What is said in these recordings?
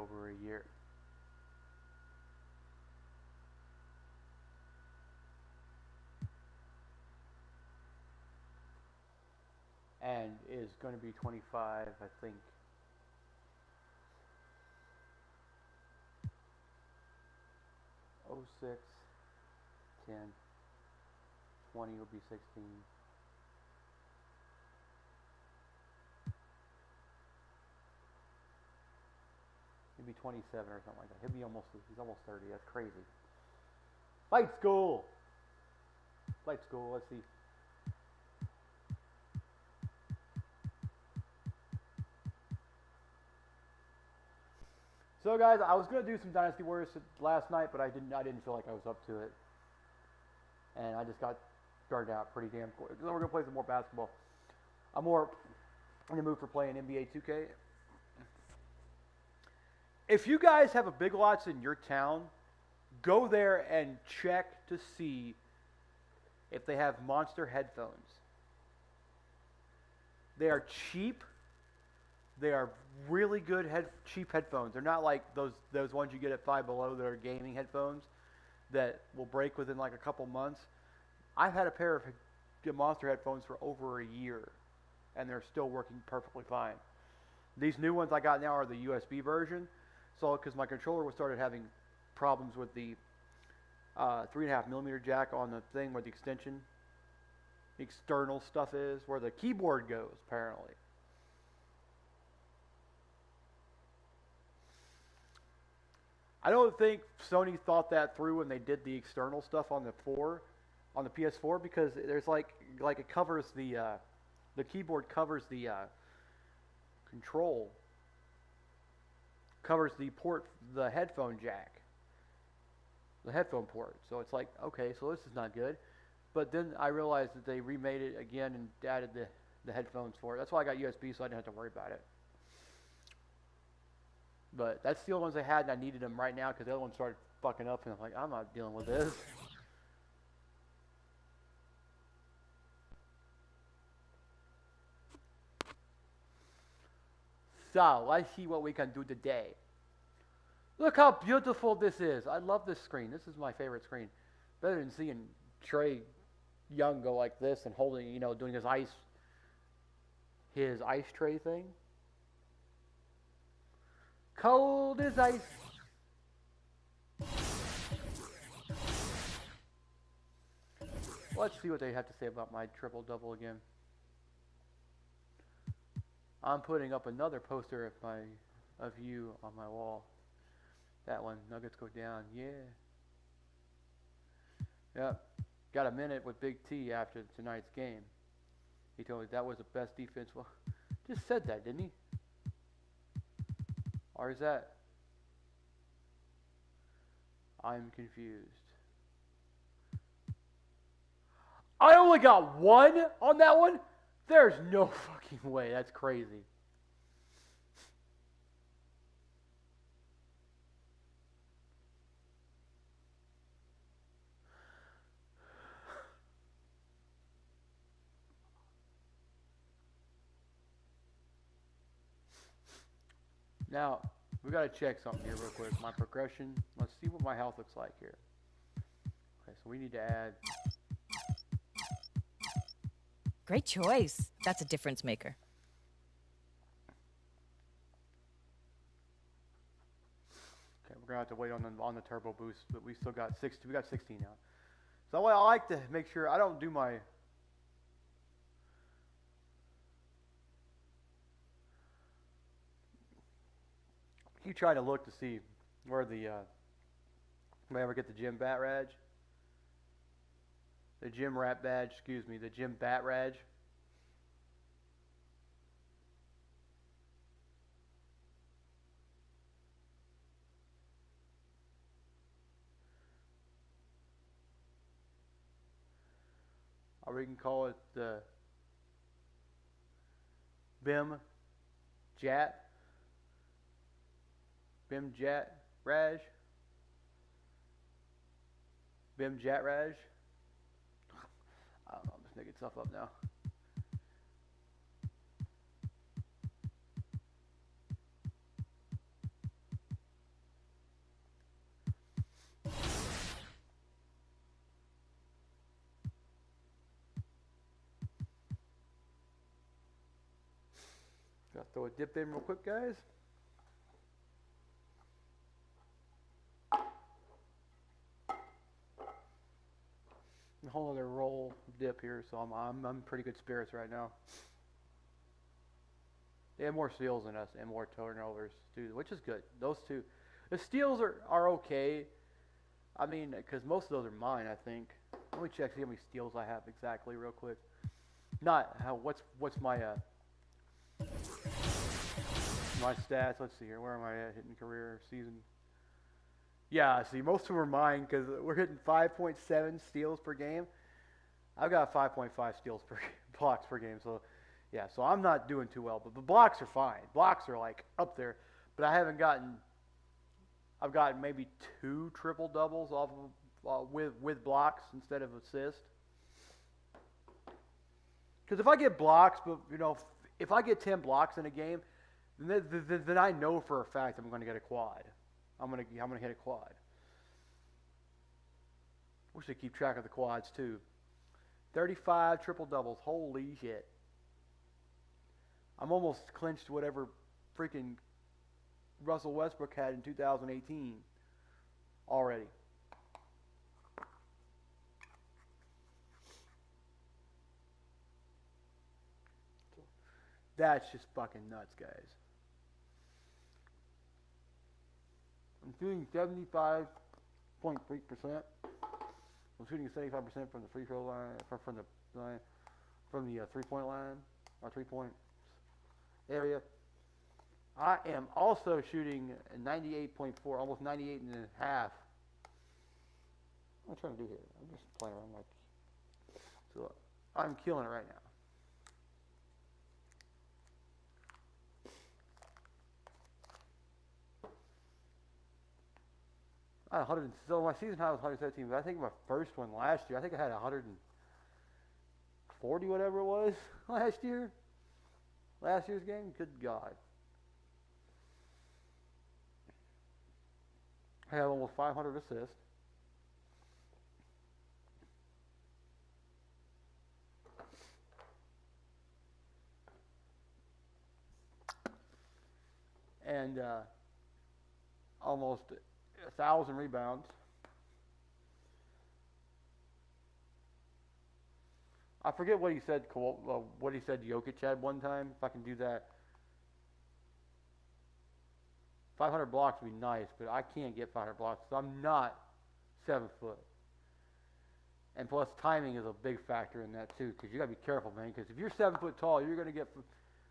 over a year. And is going to be 25, I think. Oh 06, 10, 20 will be 16. He'll be 27 or something like that. He's almost 30. That's crazy. Flight school. Let's see. So guys, I was gonna do some Dynasty Warriors last night, but I didn't feel like I was up to it, and I just got burned out pretty damn quick. So we're gonna play some more basketball. I'm more in the mood for playing NBA 2K. If you guys have a Big Lots in your town, go there and check to see if they have Monster headphones. They are cheap. They are really good cheap headphones. They're not like those ones you get at Five Below that are gaming headphones that will break within like a couple months. I've had a pair of Monster headphones for over a year, and they're still working perfectly fine. These new ones I got now are the USB version. So, because my controller started having problems with the 3.5mm jack on the thing where the external stuff is, where the keyboard goes, apparently. I don't think Sony thought that through when they did the external stuff on the PS4, because there's like it covers the keyboard covers the control, covers the headphone jack, the headphone port. So it's like, okay, so this is not good. But then I realized that they remade it again and added the headphones for it. That's why I got USB, so I didn't have to worry about it. But that's the only ones I had, and I needed them right now because the other ones started fucking up, and I'm like, I'm not dealing with this. So, let's see what we can do today. Look how beautiful this is. I love this screen. This is my favorite screen. Better than seeing Trey Young go like this and holding, doing his ice tray thing. Cold as ice. Let's see what they have to say about my triple-double again. I'm putting up another poster of you on my wall. That one, Nuggets go down, yeah. Yep, got a minute with Big T after tonight's game. He told me that was the best defense. Well, just said that, didn't he? Or is that? I'm confused. I only got one on that one? There's no fucking way. That's crazy. Now, we got to check something here real quick. My progression. Let's see what my health looks like here. Okay, so we need to add. Great choice. That's a difference maker. Okay, we're gonna have to wait on the turbo boost, but we still got 60. We got 16 now. So I like to make sure I don't do my. Keep trying to look to see where the. If I ever get the gym bat badge. The gym rat badge, excuse me, the gym bat badge. Or we can call it the BIM Jat. BIM Jat Raj. BIM Jat Raj. I don't know, I'm just making stuff up now. Gotta throw a dip in real quick, guys. A whole other roll dip here, so I'm in pretty good spirits right now. They have more steals than us and more turnovers too, which is good. Those two, the steals are okay. I mean, because most of those are mine, I think. Let me check, see how many steals I have exactly, real quick. Not how. What's my my stats? Let's see here. Where am I at? Hitting career season. Yeah, see, most of them are mine because we're hitting 5.7 steals per game. I've got 5.5 steals per blocks per game, so yeah, so I'm not doing too well. But the blocks are fine. Blocks are like up there, but I haven't gotten. I've gotten maybe 2 triple doubles off of, with blocks instead of assists. Because if I get blocks, but if I get 10 blocks in a game, then I know for a fact I'm going to get a quad. I'm gonna hit a quad. Wish they keep track of the quads too. 35 triple doubles. Holy shit! I'm almost clinched whatever freaking Russell Westbrook had in 2018 already. That's just fucking nuts, guys. I'm shooting 75.3%. I'm shooting 75% from the free throw line, from the 3-point line, or 3-point area. I am also shooting 98.4, almost 98 and a half. What am I trying to do here? I'm just playing around like. So I'm killing it right now. So my season high was 117, but I think my first one last year, I think I had 140, whatever it was, last year. Last year's game, good God. I have almost 500 assists. And almost 1,000 rebounds. I forget what he said. What he said Jokic had one time. If I can do that, 500 blocks would be nice, but I can't get 500 blocks. So I'm not 7 foot. And plus, timing is a big factor in that too, because you gotta be careful, man. Because if you're 7 foot tall, you're gonna get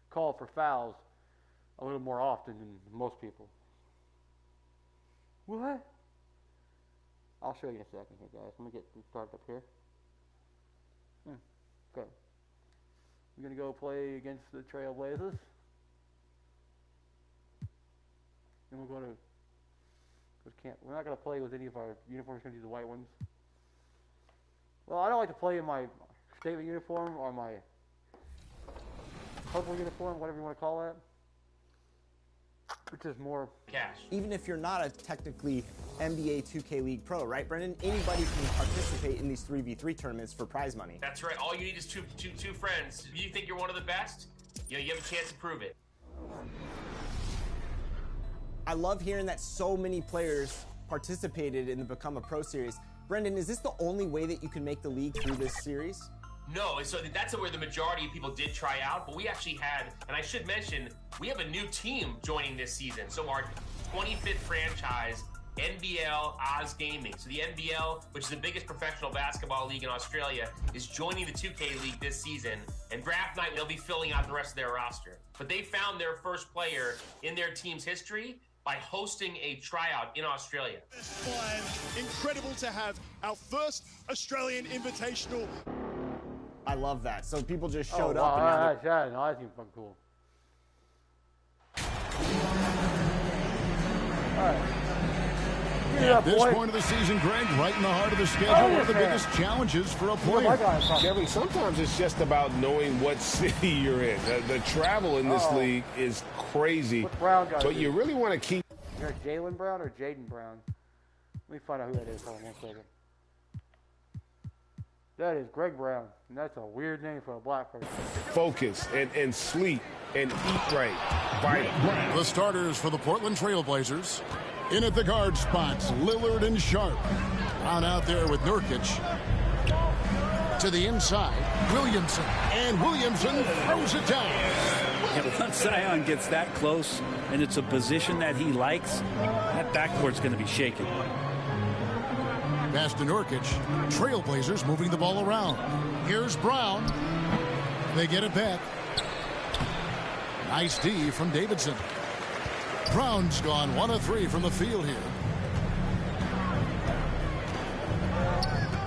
called for fouls a little more often than most people. What? I'll show you in a second here, guys. Let me get started up here. Okay. We're going to go play against the Trailblazers. And we're going to... We're not going to play with any of our uniforms. We're going to do the white ones. Well, I don't like to play in my statement uniform or my purple uniform, whatever you want to call that. Which is more cash. Even if you're not a technically NBA2K League pro, right, Brendan? Anybody can participate in these 3v3 tournaments for prize money. That's right. All you need is two friends. If you think you're one of the best, you have a chance to prove it. I love hearing that so many players participated in the Become a Pro series. Brendan, is this the only way that you can make the league through this series? No, so that's where the majority of people did try out, but we actually had, and I should mention, we have a new team joining this season. So our 25th franchise, NBL Oz Gaming. So the NBL, which is the biggest professional basketball league in Australia, is joining the 2K League this season. And draft night, they'll be filling out the rest of their roster. But they found their first player in their team's history by hosting a tryout in Australia. Incredible to have our first Australian Invitational. I love that. So people just showed up. And now that seems fucking cool. All right. At this point of the season, Greg, right in the heart of the schedule, one of the biggest challenges for a player. Kevin, sometimes it's just about knowing what city you're in. The travel in this league is crazy, but you really want to keep... Is there Jaylen Brown or Jaden Brown? Let me find out who that is. Hold on one second. That is Greg Brown, and that's a weird name for a black person. Focus and sleep and eat right. Vital. The starters for the Portland Trail Blazers. In at the guard spots, Lillard and Sharp. On out there with Nurkic. To the inside, Williamson. And Williamson throws it down. Yeah, once Zion gets that close, and it's a position that he likes, that backcourt's going to be shaking. Pass to Nurkic. Trailblazers moving the ball around. Here's Brown. They get it back. Nice D from Davidson. Brown's gone 1 of 3 from the field here.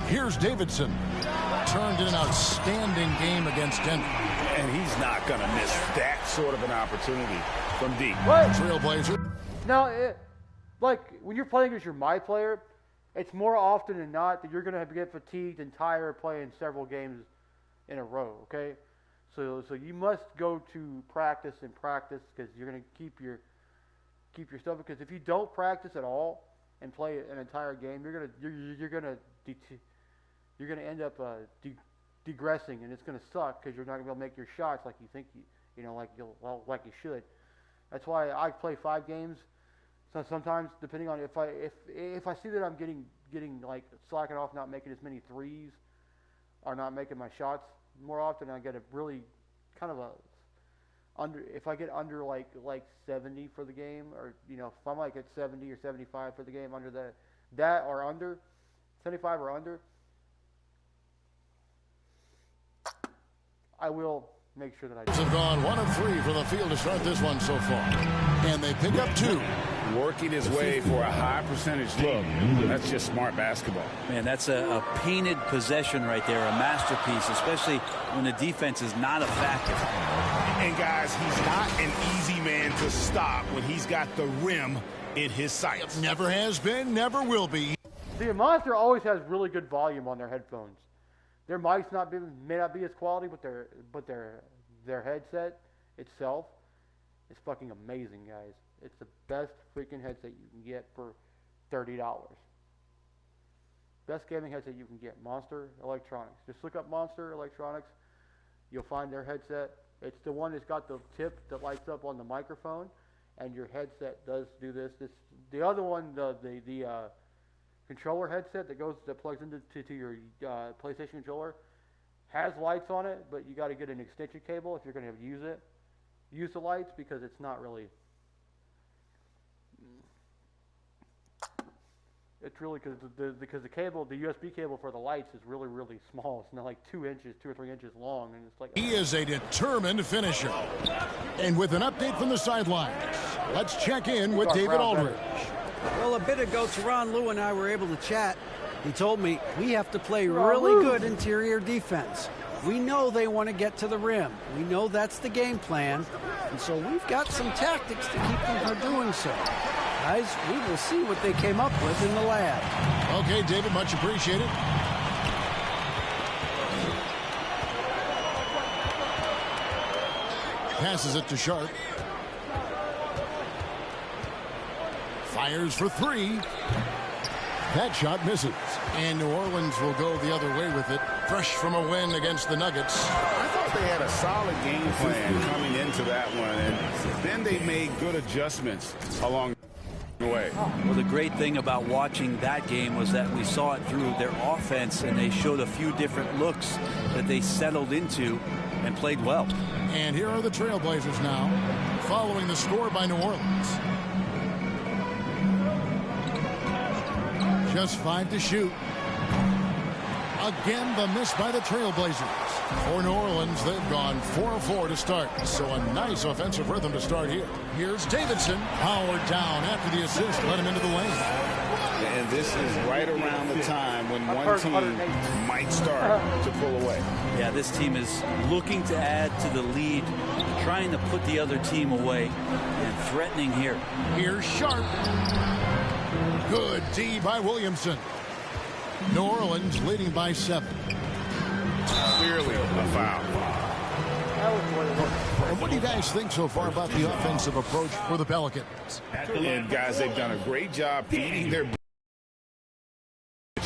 Here's Davidson. Turned in an outstanding game against Denver. And he's not going to miss that sort of an opportunity from deep. Trailblazer. Now, like when you're playing as your my player, it's more often than not that you're going to get fatigued and tired playing several games in a row, okay? So you must go to practice because you're going to keep your stuff. Because if you don't practice at all and play an entire game, you're going to end up degressing, and it's going to suck because you're not going to be able to make your shots like you think like you should. That's why I play 5 games. So sometimes, depending on if I see that I'm getting like slacking off, not making as many threes, or not making my shots more often, I get a really kind of a under. If I get under like 70 for the game, or if I'm like at 70 or 75 for the game, under that or under 75 or under, I will make sure that I do. Have gone 1 of 3 from the field to start this one so far, and they pick up 2. Working his way for a high percentage look. That's just smart basketball. Man, that's a painted possession right there, a masterpiece, especially when the defense is not a factor. And guys, he's not an easy man to stop when he's got the rim in his sights. Never has been, never will be. See, a Monster always has really good volume on their headphones. Their mics may not be as quality, but their headset itself is fucking amazing, guys. It's the best freaking headset you can get for $30. Best gaming headset you can get. Monster Electronics. Just look up Monster Electronics. You'll find their headset. It's the one that's got the tip that lights up on the microphone, and your headset does do this. The other one, the controller headset that plugs into your PlayStation controller, has lights on it, but you got to get an extension cable if you're going to use the lights, because it's not really. It's really because the cable, the USB cable for the lights is really, really small. It's not like 2 or 3 inches long, and it's like. He is a determined finisher. And with an update from the sidelines, let's check in with David Aldridge. Well, a bit ago, Teron Lue and I were able to chat. He told me we have to play really good interior defense. We know they want to get to the rim. We know that's the game plan. And so we've got some tactics to keep them from doing so. Guys, we will see what they came up with in the lab. Okay, David, much appreciated. Passes it to Sharp. Fires for 3. That shot misses. And New Orleans will go the other way with it. Fresh from a win against the Nuggets. I thought they had a solid game plan coming into that one, and then they made good adjustments along the way. Well, the great thing about watching that game was that we saw it through their offense, and they showed a few different looks that they settled into and played well. And here are the Trailblazers now, following the score by New Orleans. Just 5 to shoot. Again, the miss by the Trailblazers. For New Orleans, they've gone 4 of 4 to start. So a nice offensive rhythm to start here. Here's Davidson. Powered down after the assist. Let him into the lane. And this is right around the time when one team might start to pull away. Yeah, this team is looking to add to the lead, trying to put the other team away, and threatening here. Here's Sharp. Good D by Williamson. New Orleans leading by 7. Clearly a foul. And what do you guys think so far about the offensive approach for the Pelicans? And guys, they've done a great job feeding their,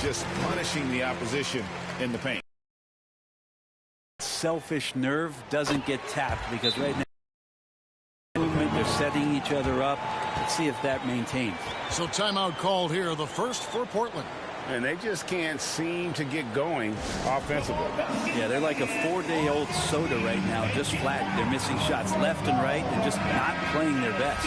just punishing the opposition in the paint. selfish nerve doesn't get tapped, because right now they're setting each other up. Let's see if that maintains. So timeout called here, the first for Portland. And they just can't seem to get going offensively. Yeah, they're like a 4-day-old soda right now, just flat. They're missing shots left and right and just not playing their best.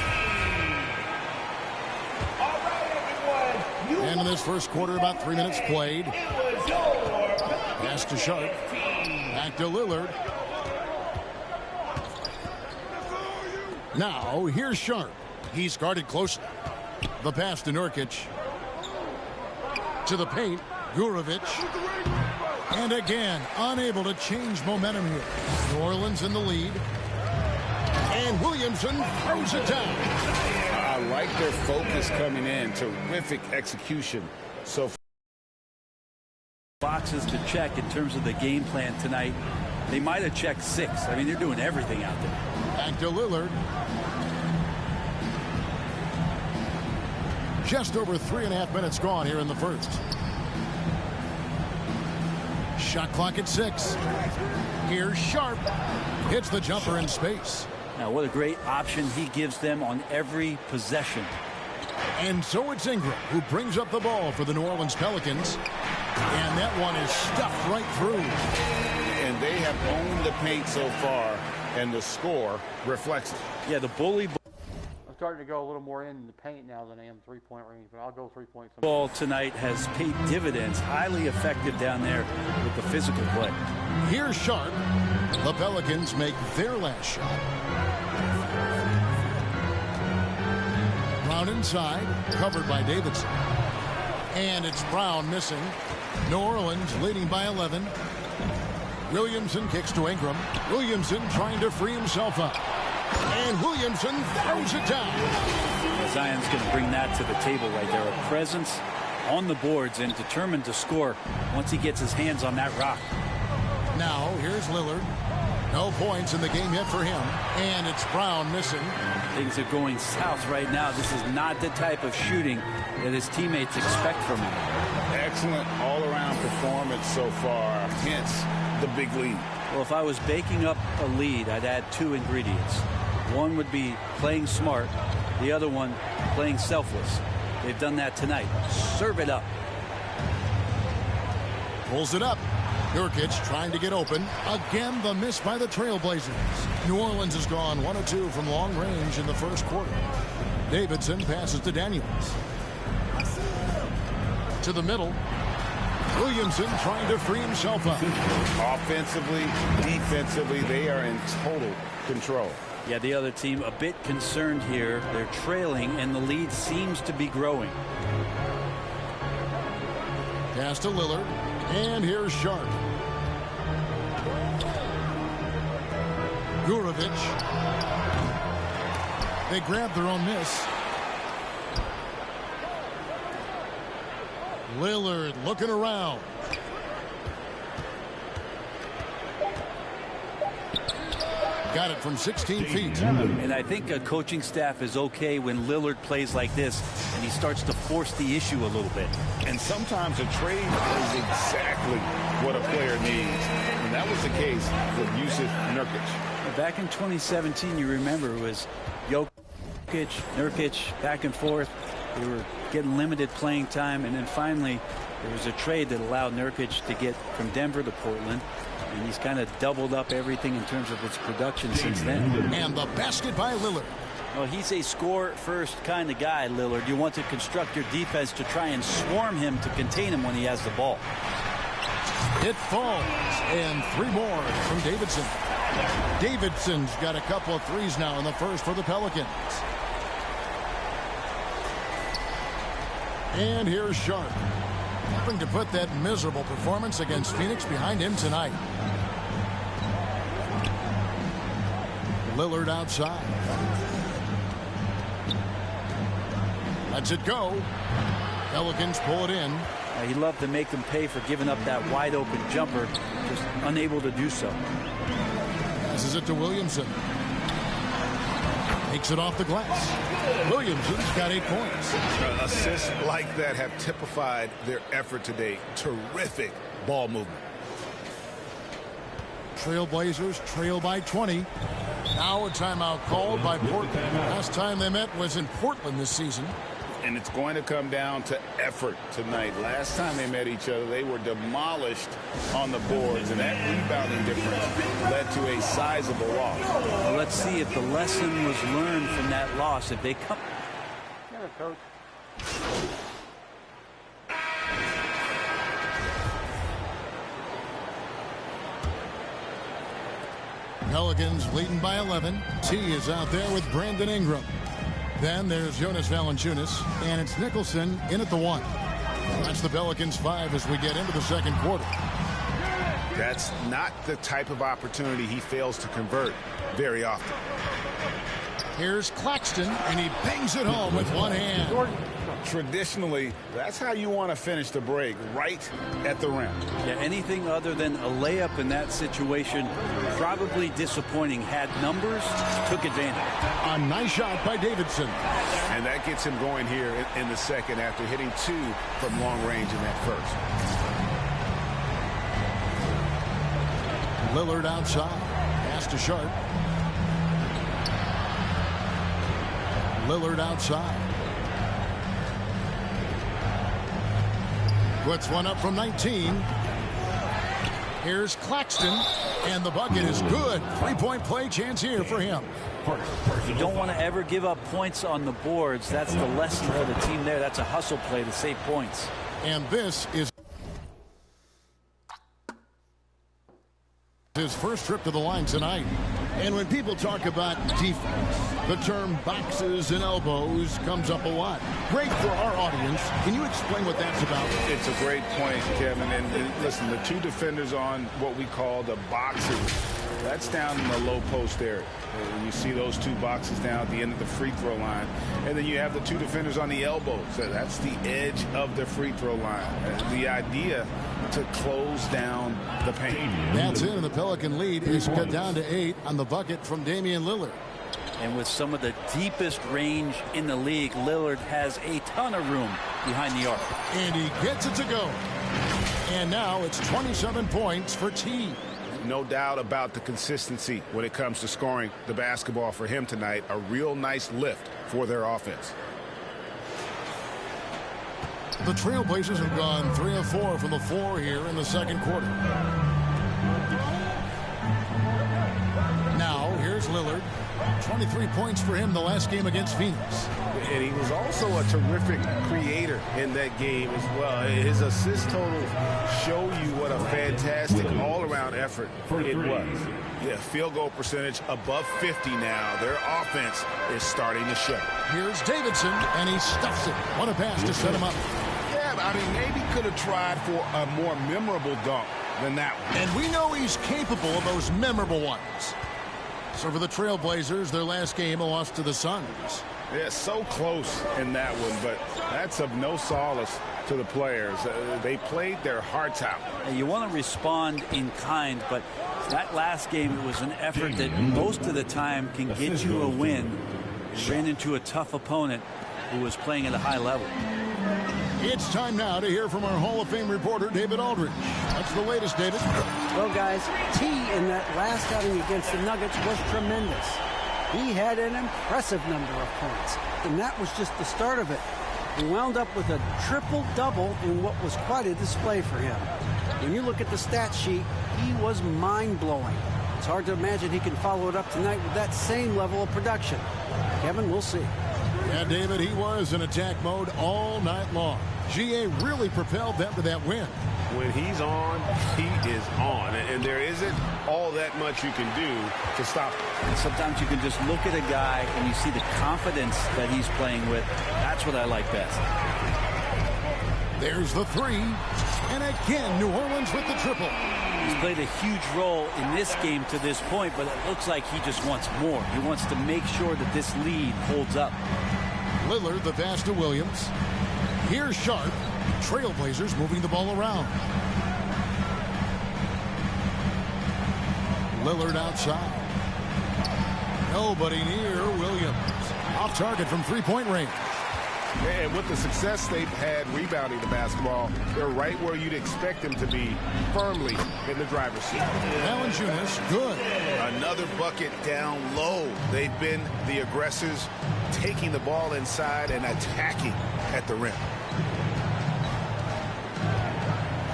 And in this first quarter, about 3 minutes played. Pass to Sharp. Back to Lillard. Now, here's Sharp. He's guarded closely. The pass to Nurkic. To the paint, Gurovic. And again, unable to change momentum here. New Orleans in the lead. And Williamson throws it down. I like their focus coming in. Terrific execution. So boxes to check in terms of the game plan tonight. They might have checked 6. I mean, they're doing everything out there. Back to Lillard. Just over 3.5 minutes gone here in the first. Shot clock at 6. Here's Sharp. Hits the jumper in space. Now, what a great option he gives them on every possession. And so it's Ingram who brings up the ball for the New Orleans Pelicans. And that one is stuffed right through. And they have owned the paint so far, and the score reflects it. Yeah, the bully I'm starting to go a little more in the paint now than I am three-point range, but I'll go 3 points. Ball tonight has paid dividends. Highly effective down there with the physical play. Here's Sharp. The Pelicans make their last shot. Brown inside, covered by Davidson. And it's Brown missing. New Orleans leading by 11. Williamson kicks to Ingram. Williamson trying to free himself up. And Williamson throws it down. Zion's going to bring that to the table right there. A presence on the boards and determined to score once he gets his hands on that rock. Now, here's Lillard. No points in the game yet for him. And it's Brown missing. Things are going south right now. This is not the type of shooting that his teammates expect from him. Excellent all-around performance so far, hence the big lead. Well, if I was baking up a lead, I'd add 2 ingredients. One would be playing smart. The other one, playing selfless. They've done that tonight. Serve it up. Pulls it up. Nurkic trying to get open. Again, the miss by the Trailblazers. New Orleans has gone 1 of 2 from long range in the first quarter. Davidson passes to Daniels. To the middle. Williamson trying to free himself up. Offensively, defensively, they are in total control. Yeah, the other team a bit concerned here. They're trailing, and the lead seems to be growing. Pass to Lillard. And here's Sharp. Gurovic. They grab their own miss. Lillard looking around. Got it from 16 feet. And I think a coaching staff is okay when Lillard plays like this and he starts to force the issue a little bit. And sometimes a trade is exactly what a player needs. And that was the case with Yusuf Nurkic. Back in 2017, you remember, it was Jokic, Nurkic, back and forth. They were getting limited playing time, and then finally there was a trade that allowed Nurkic to get from Denver to Portland, and he's kind of doubled up everything in terms of its production since then. And the basket by Lillard. Well, he's a score-first kind of guy, Lillard. You want to construct your defense to try and swarm him to contain him when he has the ball. It falls, and 3 more from Davidson. Davidson's got a couple of threes now in the first for the Pelicans. And here's Sharp, hoping to put that miserable performance against Phoenix behind him tonight. Lillard outside. Lets it go. Pelicans pull it in. He'd love to make them pay for giving up that wide-open jumper, just unable to do so. Passes it to Williamson. Takes it off the glass. Williamson's got 8 points. Assists like that have typified their effort today. Terrific ball movement. Trailblazers trail by 20. Now a timeout called by Portland. Last time they met was in Portland this season. And it's going to come down to effort tonight. Last time they met each other, they were demolished on the boards, and that rebounding difference led to a sizable loss. Well, let's see if the lesson was learned from that loss. If they come... Yeah, coach. Pelicans leading by 11. T is out there with Brandon Ingram. Then there's Jonas Valanciunas, and it's Nicholson in at the 1. That's the Pelicans 5 as we get into the second quarter. That's not the type of opportunity he fails to convert very often. Here's Claxton, and he bangs it home with one hand. Traditionally, that's how you want to finish the break, right at the rim. Yeah, anything other than a layup in that situation, probably disappointing. Had numbers, took advantage. A nice shot by Davidson. And that gets him going here in the second after hitting 2 from long range in that first. Lillard outside. Pass to Sharp. Lillard outside. Puts one up from 19. Here's Claxton, and the bucket is good. 3-point play chance here for him. You don't want to ever give up points on the boards. That's the lesson for the team there. That's a hustle play to save points. And this is his first trip to the line tonight. And when people talk about defense, the term boxes and elbows comes up a lot. Great for our audience. Can you explain what that's about? It's a great point, Kevin. And listen, the 2 defenders on what we call the boxes, that's down in the low post area. You see those 2 boxes down at the end of the free throw line. And then you have the 2 defenders on the elbows. So that's the edge of the free throw line. The idea to close down the paint. That's it, and the Pelican lead is cut down to 8 on the bucket from Damian Lillard. And with some of the deepest range in the league, Lillard has a ton of room behind the arc. And he gets it to go. And now it's 27 points for T. No doubt about the consistency when it comes to scoring the basketball for him tonight. A real nice lift for their offense. The Trailblazers have gone 3 of 4 from the floor here in the second quarter. Now, here's Lillard. 23 points for him the last game against Phoenix. And he was also a terrific creator in that game as well. His assist total show you what a fantastic all-around effort it was. Yeah, field goal percentage above 50 now. Their offense is starting to show. Here's Davidson, and he stuffs it. What a pass to set him up. Yeah, I mean, maybe could have tried for a more memorable dunk than that one. And we know he's capable of those memorable ones. So for the Trailblazers, their last game, a loss to the Suns. Yeah, so close in that one, but that's of no solace to the players. They played their hearts out. And you want to respond in kind, but that last game, it was an effort that most of the time can get you a win. You ran into a tough opponent who was playing at a high level. It's time now to hear from our Hall of Fame reporter, David Aldridge. What's the latest, David? Well, guys, T in that last outing against the Nuggets was tremendous. He had an impressive number of points, and that was just the start of it. He wound up with a triple-double in what was quite a display for him. When you look at the stat sheet, he was mind-blowing. It's hard to imagine he can follow it up tonight with that same level of production. Kevin, we'll see. Yeah, David, he was in attack mode all night long. GA really propelled them to that win. When he's on, he is on. And there isn't all that much you can do to stop him. And sometimes you can just look at a guy and you see the confidence that he's playing with. That's what I like best. There's the 3. And again, New Orleans with the triple. He's played a huge role in this game to this point, but it looks like he just wants more. He wants to make sure that this lead holds up. Lillard, the pass to Williams. Here's Sharp. Trailblazers moving the ball around. Lillard outside. Nobody near Williams. Off target from 3-point range. And with the success they've had rebounding the basketball, they're right where you'd expect them to be, firmly in the driver's seat. Valanciunas, good. Another bucket down low. They've been the aggressors, taking the ball inside and attacking at the rim.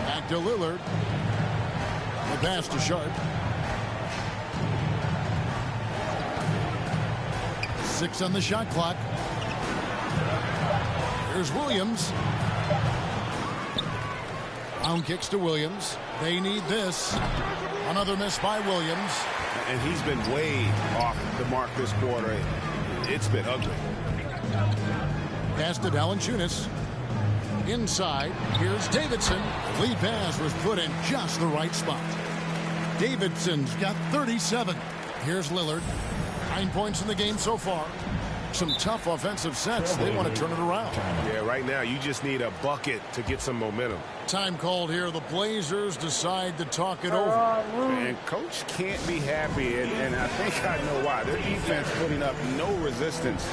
Back to Lillard. The pass to Sharp. 6 on the shot clock. Here's Williams. Round kicks to Williams. They need this. Another miss by Williams. And he's been way off the mark this quarter. It's been ugly. Pass to Valanciunas. Inside, here's Davidson. Lead pass was put in just the right spot. Davidson's got 37. Here's Lillard. 9 points in the game so far. Some tough offensive sets. They want to turn it around. Yeah, right now you just need a bucket to get some momentum. Time called here. The Blazers decide to talk it over. And coach can't be happy, and I think I know why. Their defense putting up no resistance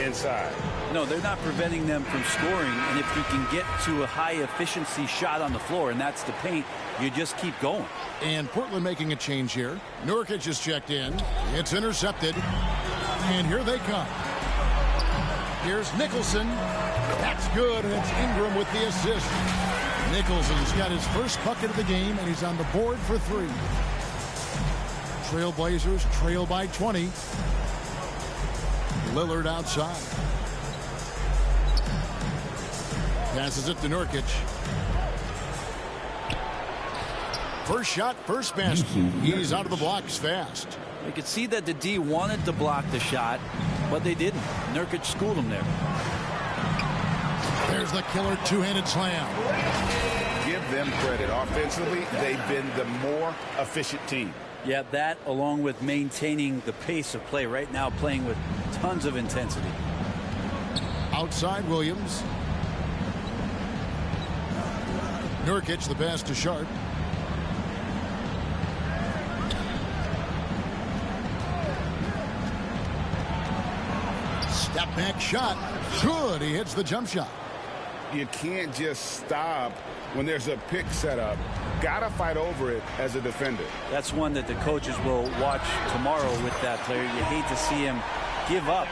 inside. No, they're not preventing them from scoring, and if you can get to a high-efficiency shot on the floor, and that's the paint, you just keep going. And Portland making a change here. Nurkic is checked in. It's intercepted. And here they come. Here's Nicholson. That's good, and it's Ingram with the assist. Nicholson's got his first bucket of the game, and he's on the board for 3. Trailblazers trail by 20. Lillard outside. Passes it to Nurkic. First shot, first basket. He's out of the blocks fast. You could see that the D wanted to block the shot, but they didn't. Nurkic schooled him there. There's the killer two-handed slam. Give them credit. Offensively, they've been the more efficient team. Yeah, that along with maintaining the pace of play right now, playing with tons of intensity. Outside Williams. Nurkic, the pass to Sharp. Step back shot. Good. He hits the jump shot. You can't just stop when there's a pick set up. Gotta fight over it as a defender. That's one that the coaches will watch tomorrow with that player. You hate to see him give up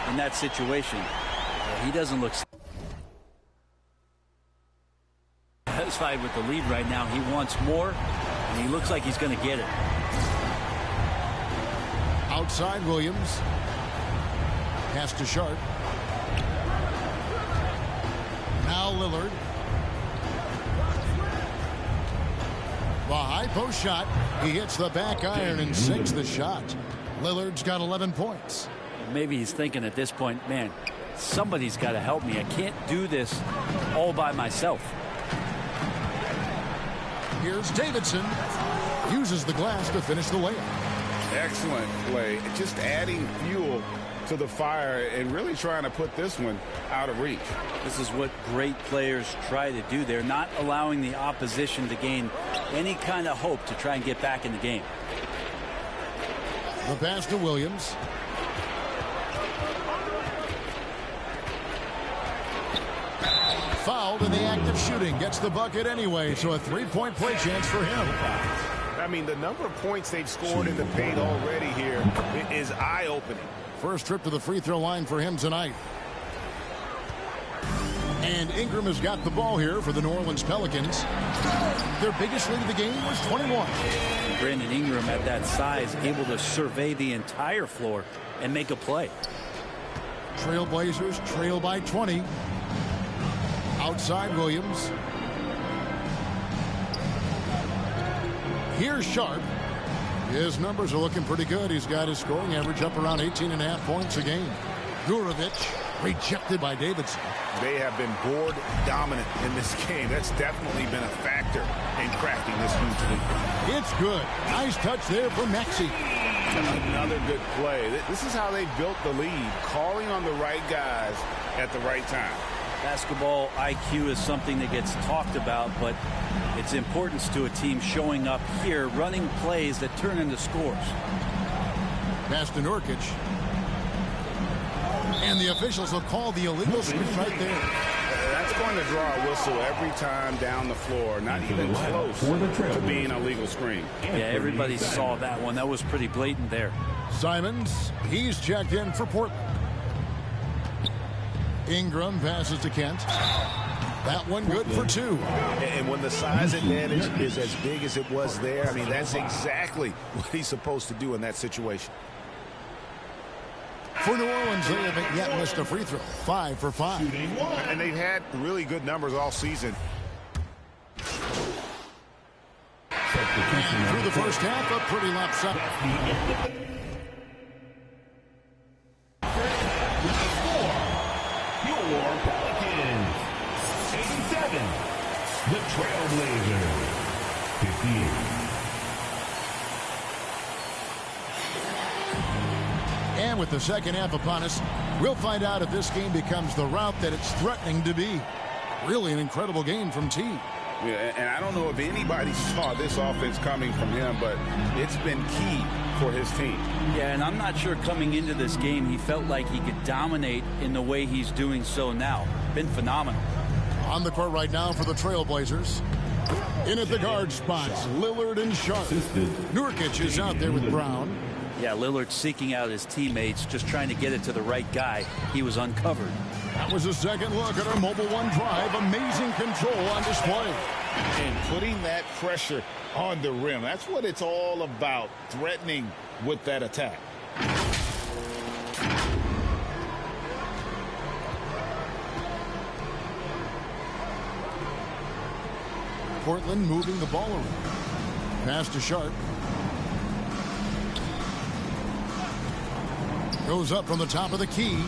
in that situation. He doesn't look satisfied with the lead right now. He wants more, and he looks like he's going to get it. Outside Williams. Pass to Sharp. Now Lillard. The high post shot. He hits the back iron and sinks the shot. Lillard's got 11 points. Maybe he's thinking at this point, man, somebody's got to help me. I can't do this all by myself. Here's Davidson. Uses the glass to finish the layup. Excellent play. Just adding fuel to the fire and really trying to put this one out of reach. This is what great players try to do. They're not allowing the opposition to gain any kind of hope to try and get back in the game. The pass to Williams. Fouled in the act of shooting. Gets the bucket anyway, so a three-point play chance for him. I mean, the number of points they've scored in the paint already here is eye-opening. First trip to the free throw line for him tonight. And Ingram has got the ball here for the New Orleans Pelicans. Their biggest lead of the game was 21. Brandon Ingram at that size, able to survey the entire floor and make a play. Trailblazers trail by 20. Outside Williams. Here's Sharp. His numbers are looking pretty good. He's got his scoring average up around 18.5 points a game. Gurovic rejected by Davidson. They have been board dominant in this game. That's definitely been a factor in crafting this huge lead. It's good. Nice touch there for Maxey. Another good play. This is how they built the lead, calling on the right guys at the right time. Basketball IQ is something that gets talked about, but its importance to a team showing up here, running plays that turn into scores. Pass to Nurkic. And the officials will call the illegal screen right there. That's going to draw a whistle every time down the floor. Not even close to being a legal screen. Yeah, everybody saw that one. That was pretty blatant there. Simons, he's checked in for Portland. Ingram passes to Kent. That one good for 2. And when the size advantage is as big as it was there, I mean, that's exactly what he's supposed to do in that situation. For New Orleans, they haven't yet missed a free throw. 5 for 5. And they've had really good numbers all season. And through the first half, a pretty lopsided. Your Pelicans, 87. The Trailblazers, 58. And with the second half upon us, we'll find out if this game becomes the route that it's threatening to be. Really an incredible game from T. Yeah, and I don't know if anybody saw this offense coming from him, but it's been key for his team. Yeah, and I'm not sure coming into this game he felt like he could dominate in the way he's doing so now. Been phenomenal. On the court right now for the Trailblazers. In at the guard spots, Lillard and Sharp. Nurkic is out there with Brown. Yeah, Lillard seeking out his teammates, just trying to get it to the right guy. He was uncovered. That was a second look at our Mobile One drive. Amazing control on display. And putting that pressure on the rim. That's what it's all about, threatening with that attack. Portland moving the ball around. Pass to Sharp. Goes up from the top of the key.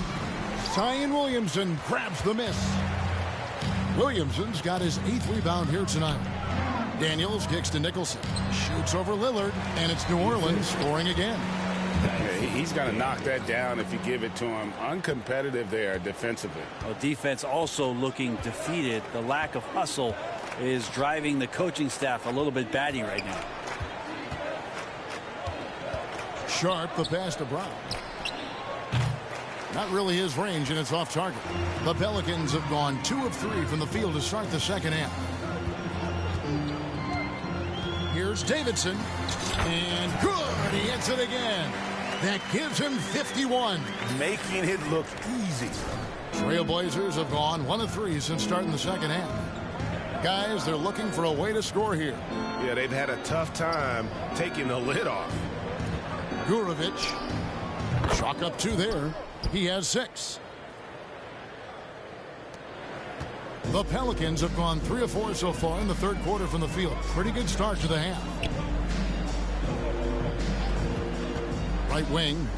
Zion Williamson grabs the miss. Williamson's got his 8th rebound here tonight. Daniels kicks to Nicholson. Shoots over Lillard, and it's New Orleans scoring again. Yeah, he's got to knock that down if you give it to him. Uncompetitive there defensively. Well, defense also looking defeated. The lack of hustle is driving the coaching staff a little bit batty right now. Sharp, the pass to Brown. Not really his range, and it's off target. The Pelicans have gone 2 of 3 from the field to start the second half. Here's Davidson. And good! He hits it again. That gives him 51. Making it look easy. Trailblazers have gone 1 of 3 since starting the second half. Guys, they're looking for a way to score here. Yeah, they've had a tough time taking the lid off. Gurovic. Chalk up 2 there. He has 6. The Pelicans have gone 3 of 4 so far in the third quarter from the field. Pretty good start to the half. Right wing.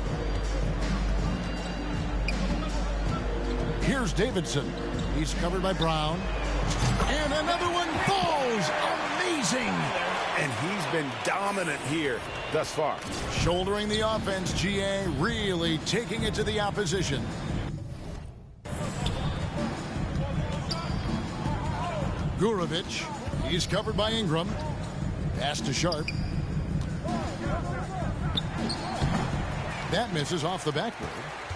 Here's Davidson. He's covered by Brown. And another one falls. Amazing. And he's been dominant here thus far. Shouldering the offense, GA really taking it to the opposition. Gurovic, he's covered by Ingram. Pass to Sharp. That misses off the backboard.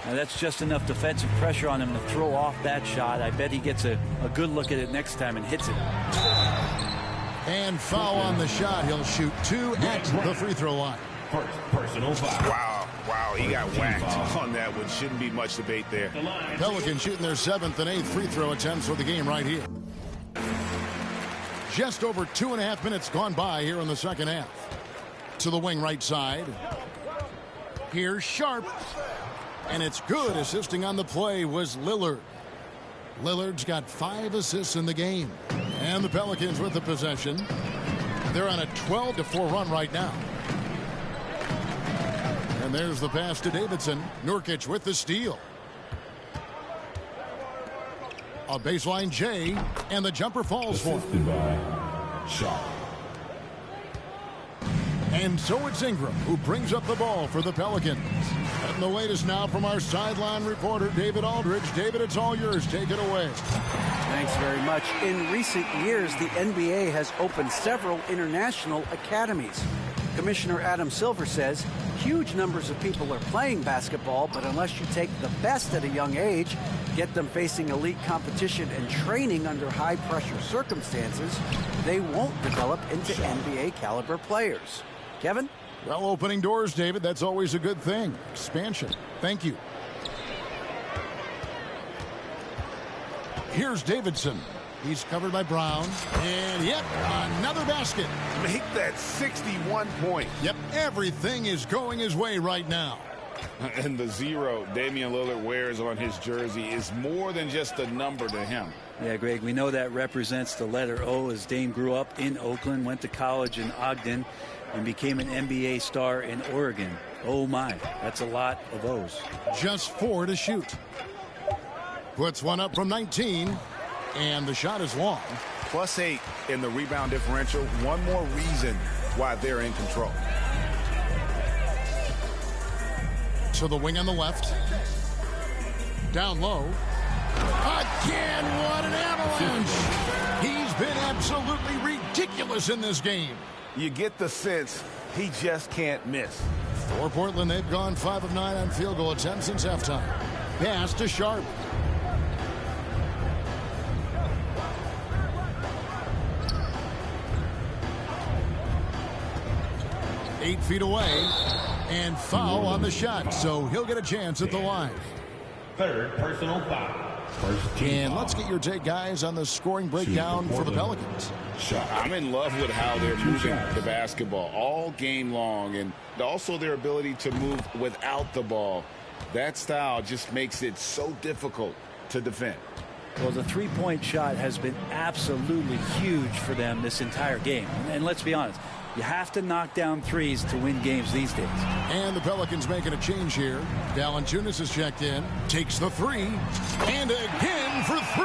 Now that's just enough defensive pressure on him to throw off that shot. I bet he gets a good look at it next time and hits it. And foul on the shot. He'll shoot 2 at the free throw line. Personal foul. Wow, he got whacked on that one. Shouldn't be much debate there. Pelicans shooting their 7th and 8th free throw attempts for the game right here. Just over 2.5 minutes gone by here in the second half. To the wing right side. Here's Sharp. And it's good. Assisting on the play was Lillard. Lillard's got 5 assists in the game. And the Pelicans with the possession. They're on a 12-4 run right now. And there's the pass to Davidson. Nurkic with the steal. A baseline J, and the jumper falls for him. And so it's Ingram who brings up the ball for the Pelicans. And the latest now from our sideline reporter, David Aldridge. David, it's all yours. Take it away. Thanks very much. In recent years, the NBA has opened several international academies. Commissioner Adam Silver says Huge numbers of people are playing basketball, but unless you take the best at a young age, get them facing elite competition and training under high-pressure circumstances, they won't develop into NBA-caliber players. Kevin? Well, opening doors, David, that's always a good thing. Expansion. Thank you. Here's Davidson. He's covered by Brown. And, yep, another basket. Make that 61 points. Yep, everything is going his way right now. And the 0 Damian Lillard wears on his jersey is more than just a number to him. Yeah, Greg, we know that represents the letter O, as Dame grew up in Oakland, went to college in Ogden, and became an NBA star in Oregon. Oh, my. That's a lot of O's. Just 4 to shoot. Puts one up from 19. And the shot is long. +8 in the rebound differential. One more reason why they're in control. To the wing on the left. Down low. Again, what an avalanche. He's been absolutely ridiculous in this game. You get the sense he just can't miss. For Portland, they've gone 5 of 9 on field goal attempts since halftime. Pass to Sharp. Eight feet away, and foul on the shot, so he'll get a chance at the line. Third personal foul. First team And foul. let's get your take, guys, on the scoring breakdown for the Pelicans. I'm in love with how they're moving the basketball all game long, and also their ability to move without the ball. That style just makes it so difficult to defend. Well, the three-point shot has been absolutely huge for them this entire game. And let's be honest, you have to knock down threes to win games these days. And the Pelicans making a change here. Valanciunas is checked in, takes the 3, and again for 3.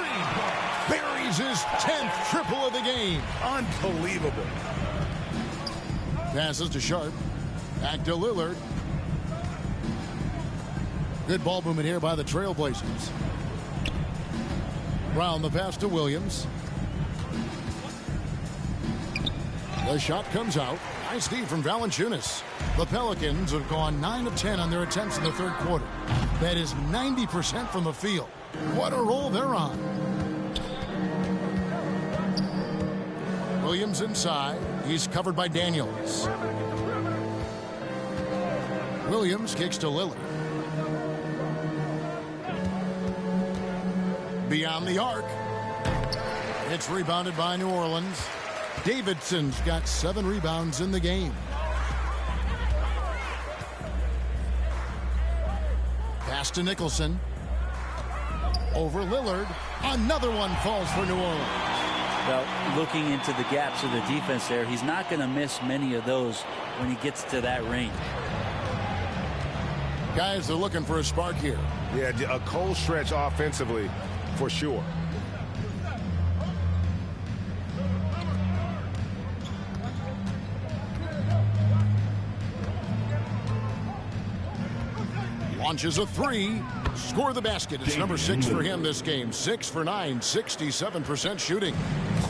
Buries his 10th triple of the game. Unbelievable. Passes to Sharp. Back to Lillard. Good ball movement here by the Trailblazers. Brown the pass to Williams. The shot comes out. Nice feed from Valanciunas. The Pelicans have gone 9 of 10 on their attempts in the third quarter. That is 90% from the field. What a roll they're on. Williams inside. He's covered by Daniels. Williams kicks to Lillard. Beyond the arc. It's rebounded by New Orleans. Davidson's got 7 rebounds in the game. Pass to Nicholson. Over Lillard. Another one falls for New Orleans. Well, looking into the gaps of the defense there, he's not going to miss many of those when he gets to that range. Guys are looking for a spark here. Yeah, a cold stretch offensively for sure. Launches a 3. Score the basket. It's number 6 for him this game. 6 for 9. 67% shooting.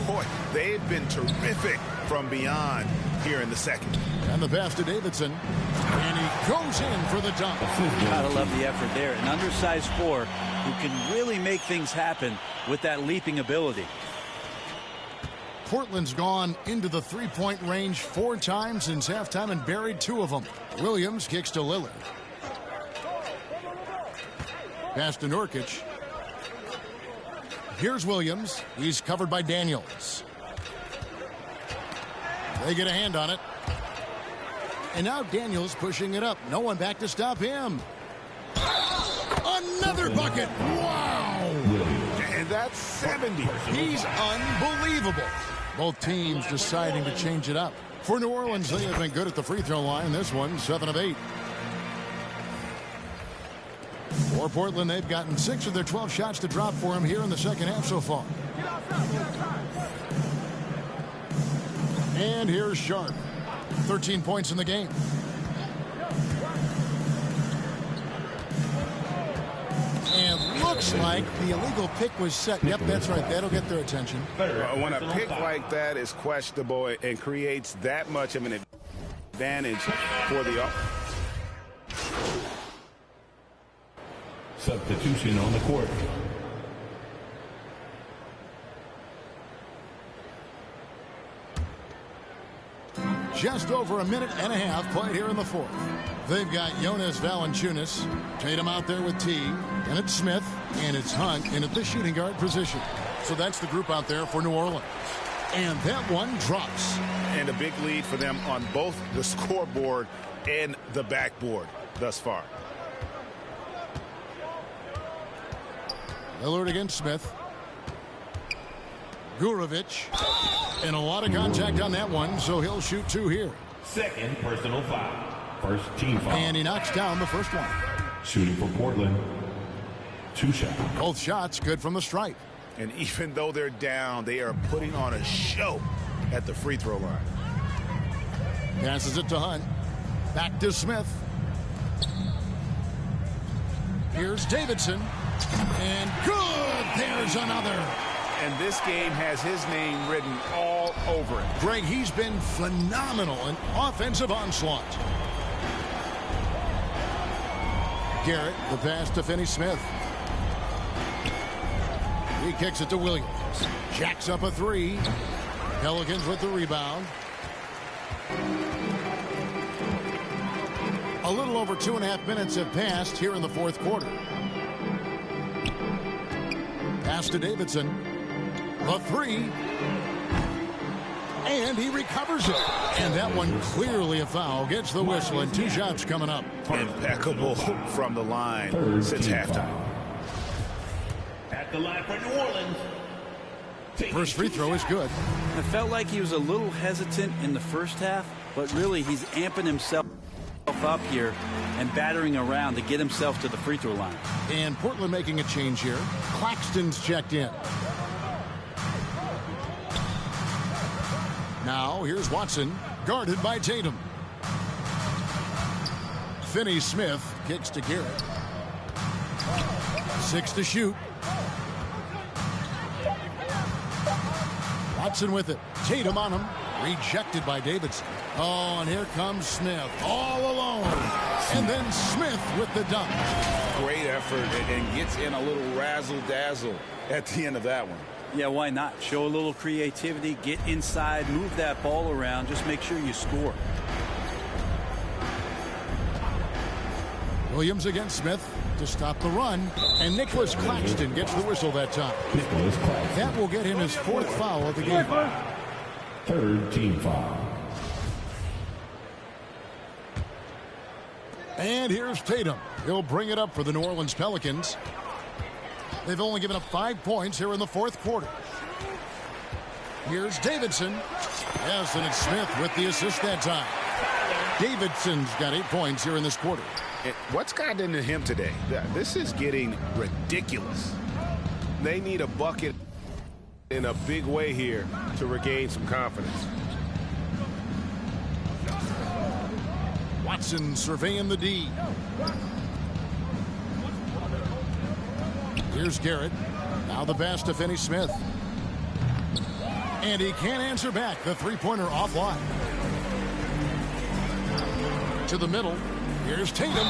Boy, they've been terrific from beyond here in the second. And the pass to Davidson. And he goes in for the dunk. Gotta love the effort there. An undersized 4 who can really make things happen with that leaping ability. Portland's gone into the three-point range 4 times since halftime and buried 2 of them. Williams kicks to Lillard. Pass to Nurkic. Here's Williams. He's covered by Daniels. They get a hand on it. And now Daniels pushing it up. No one back to stop him. Another bucket. Wow. And that's 70. He's unbelievable. Both teams deciding to change it up. For New Orleans, they have been good at the free throw line. This one, 7 of 8. For Portland, they've gotten 6 of their 12 shots to drop for him here in the second half so far. And here's Sharp. 13 points in the game. And looks like the illegal pick was set. Yep, that's right. That'll get their attention. When a pick like that is questionable and creates that much of an advantage for the Substitution on the court. Just over a minute and a half played here in the fourth. They've got Jonas Valanciunas, Tatum out there with T, and it's Smith, and it's Hunt in at the shooting guard position. So that's the group out there for New Orleans. And that one drops. And a big lead for them on both the scoreboard and the backboard thus far. Lillard against Smith. Gurovic. And a lot of contact on that one, so he'll shoot 2 here. Second personal foul. First team foul. And he knocks down the first one. Shooting for Portland. 2 shots. Both shots good from the stripe. And even though they're down, they are putting on a show at the free throw line. Passes it to Hunt. Back to Smith. Here's Davidson. And good! There's another. And this game has his name written all over it. Greg, he's been phenomenal in offensive onslaught. Garrett, the pass to Finney-Smith. He kicks it to Williams. Jacks up a 3. Pelicans with the rebound. A little over 2.5 minutes have passed here in the fourth quarter. Pass to Davidson. The 3. And he recovers it. And that one clearly a foul. Gets the whistle and 2 shots coming up. Impeccable from the line since halftime. At the line for New Orleans. First free throw is good. I felt like he was a little hesitant in the first half, but really he's amping himself up here and battering around to get himself to the free throw line. And Portland making a change here. Claxton's checked in. Now here's Watson, guarded by Tatum. Finney-Smith kicks to Garrett. 6 to shoot. Watson with it. Tatum on him. Rejected by Davidson. Oh, and here comes Smith. All alone. And then Smith with the dunk. Great effort and gets in a little razzle-dazzle at the end of that one. Yeah, why not? Show a little creativity, get inside, move that ball around, just make sure you score. Williams against Smith to stop the run, and Nicholas Claxton gets the whistle that time. That will get him his 4th foul of the game. Third team foul. And here's Tatum. He'll bring it up for the New Orleans Pelicans. They've only given up 5 points here in the fourth quarter. Here's Davidson. Yes, and it's Smith with the assist that time. Davidson's got 8 points here in this quarter. What's gotten into him today? This is getting ridiculous. They need a bucket in a big way here to regain some confidence. Watson surveying the D. Here's Garrett. Now the pass to Finney-Smith. And he can't answer back. The three-pointer offline. To the middle. Here's Tatum.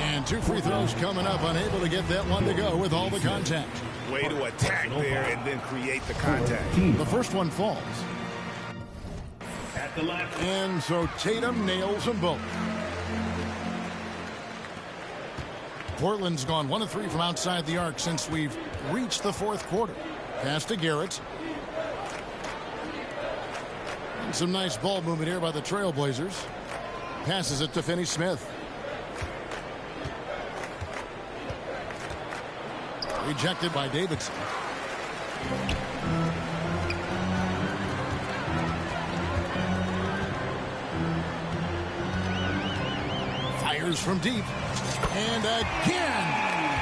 And 2 free throws coming up. Unable to get that one to go with all the contact. Way to attack there and then create the contact. The first one falls. And so Tatum nails them both. Portland's gone 1 of 3 from outside the arc since we've reached the fourth quarter. Pass to Garrett. And some nice ball movement here by the Trailblazers. Passes it to Finney-Smith. Rejected by Davidson. Fires from deep. And again.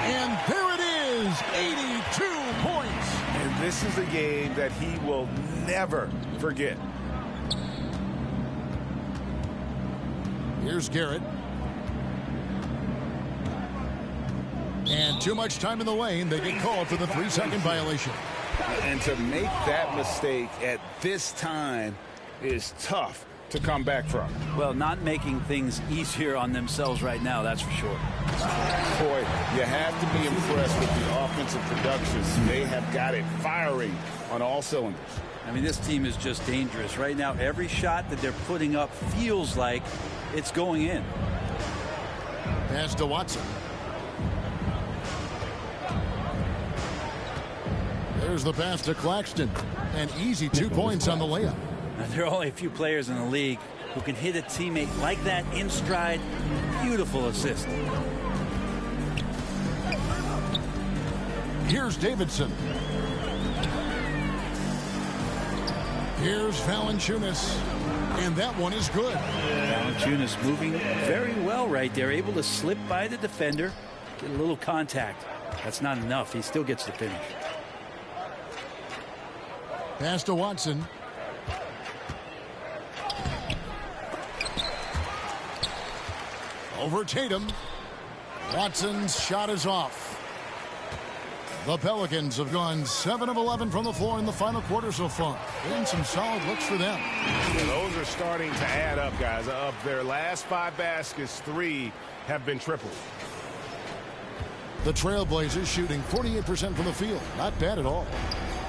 And there it is. 82 points. And this is a game that he will never forget. Here's Garrett. And too much time in the lane. They get called for the 3-second violation. And to make that mistake at this time is tough to come back from. Well, not making things easier on themselves right now, that's for sure. Boy, you have to be impressed with the offensive production. They have got it firing on all cylinders. I mean, this team is just dangerous. Right now, every shot that they're putting up feels like it's going in. Pass to Watson. There's the pass to Claxton. An easy 2 points on the layup. Now, there are only a few players in the league who can hit a teammate like that in stride. Beautiful assist. Here's Davidson. Here's Valanciunas. And that one is good. Valanciunas moving very well right there. Able to slip by the defender. Get a little contact. That's not enough. He still gets the finish. Pass to Watson. Over Tatum. Watson's shot is off. The Pelicans have gone 7 of 11 from the floor in the final quarter so far. And some solid looks for them. Yeah, those are starting to add up, guys. Of their last 5 baskets, 3 have been tripled. The Trailblazers shooting 48% from the field. Not bad at all.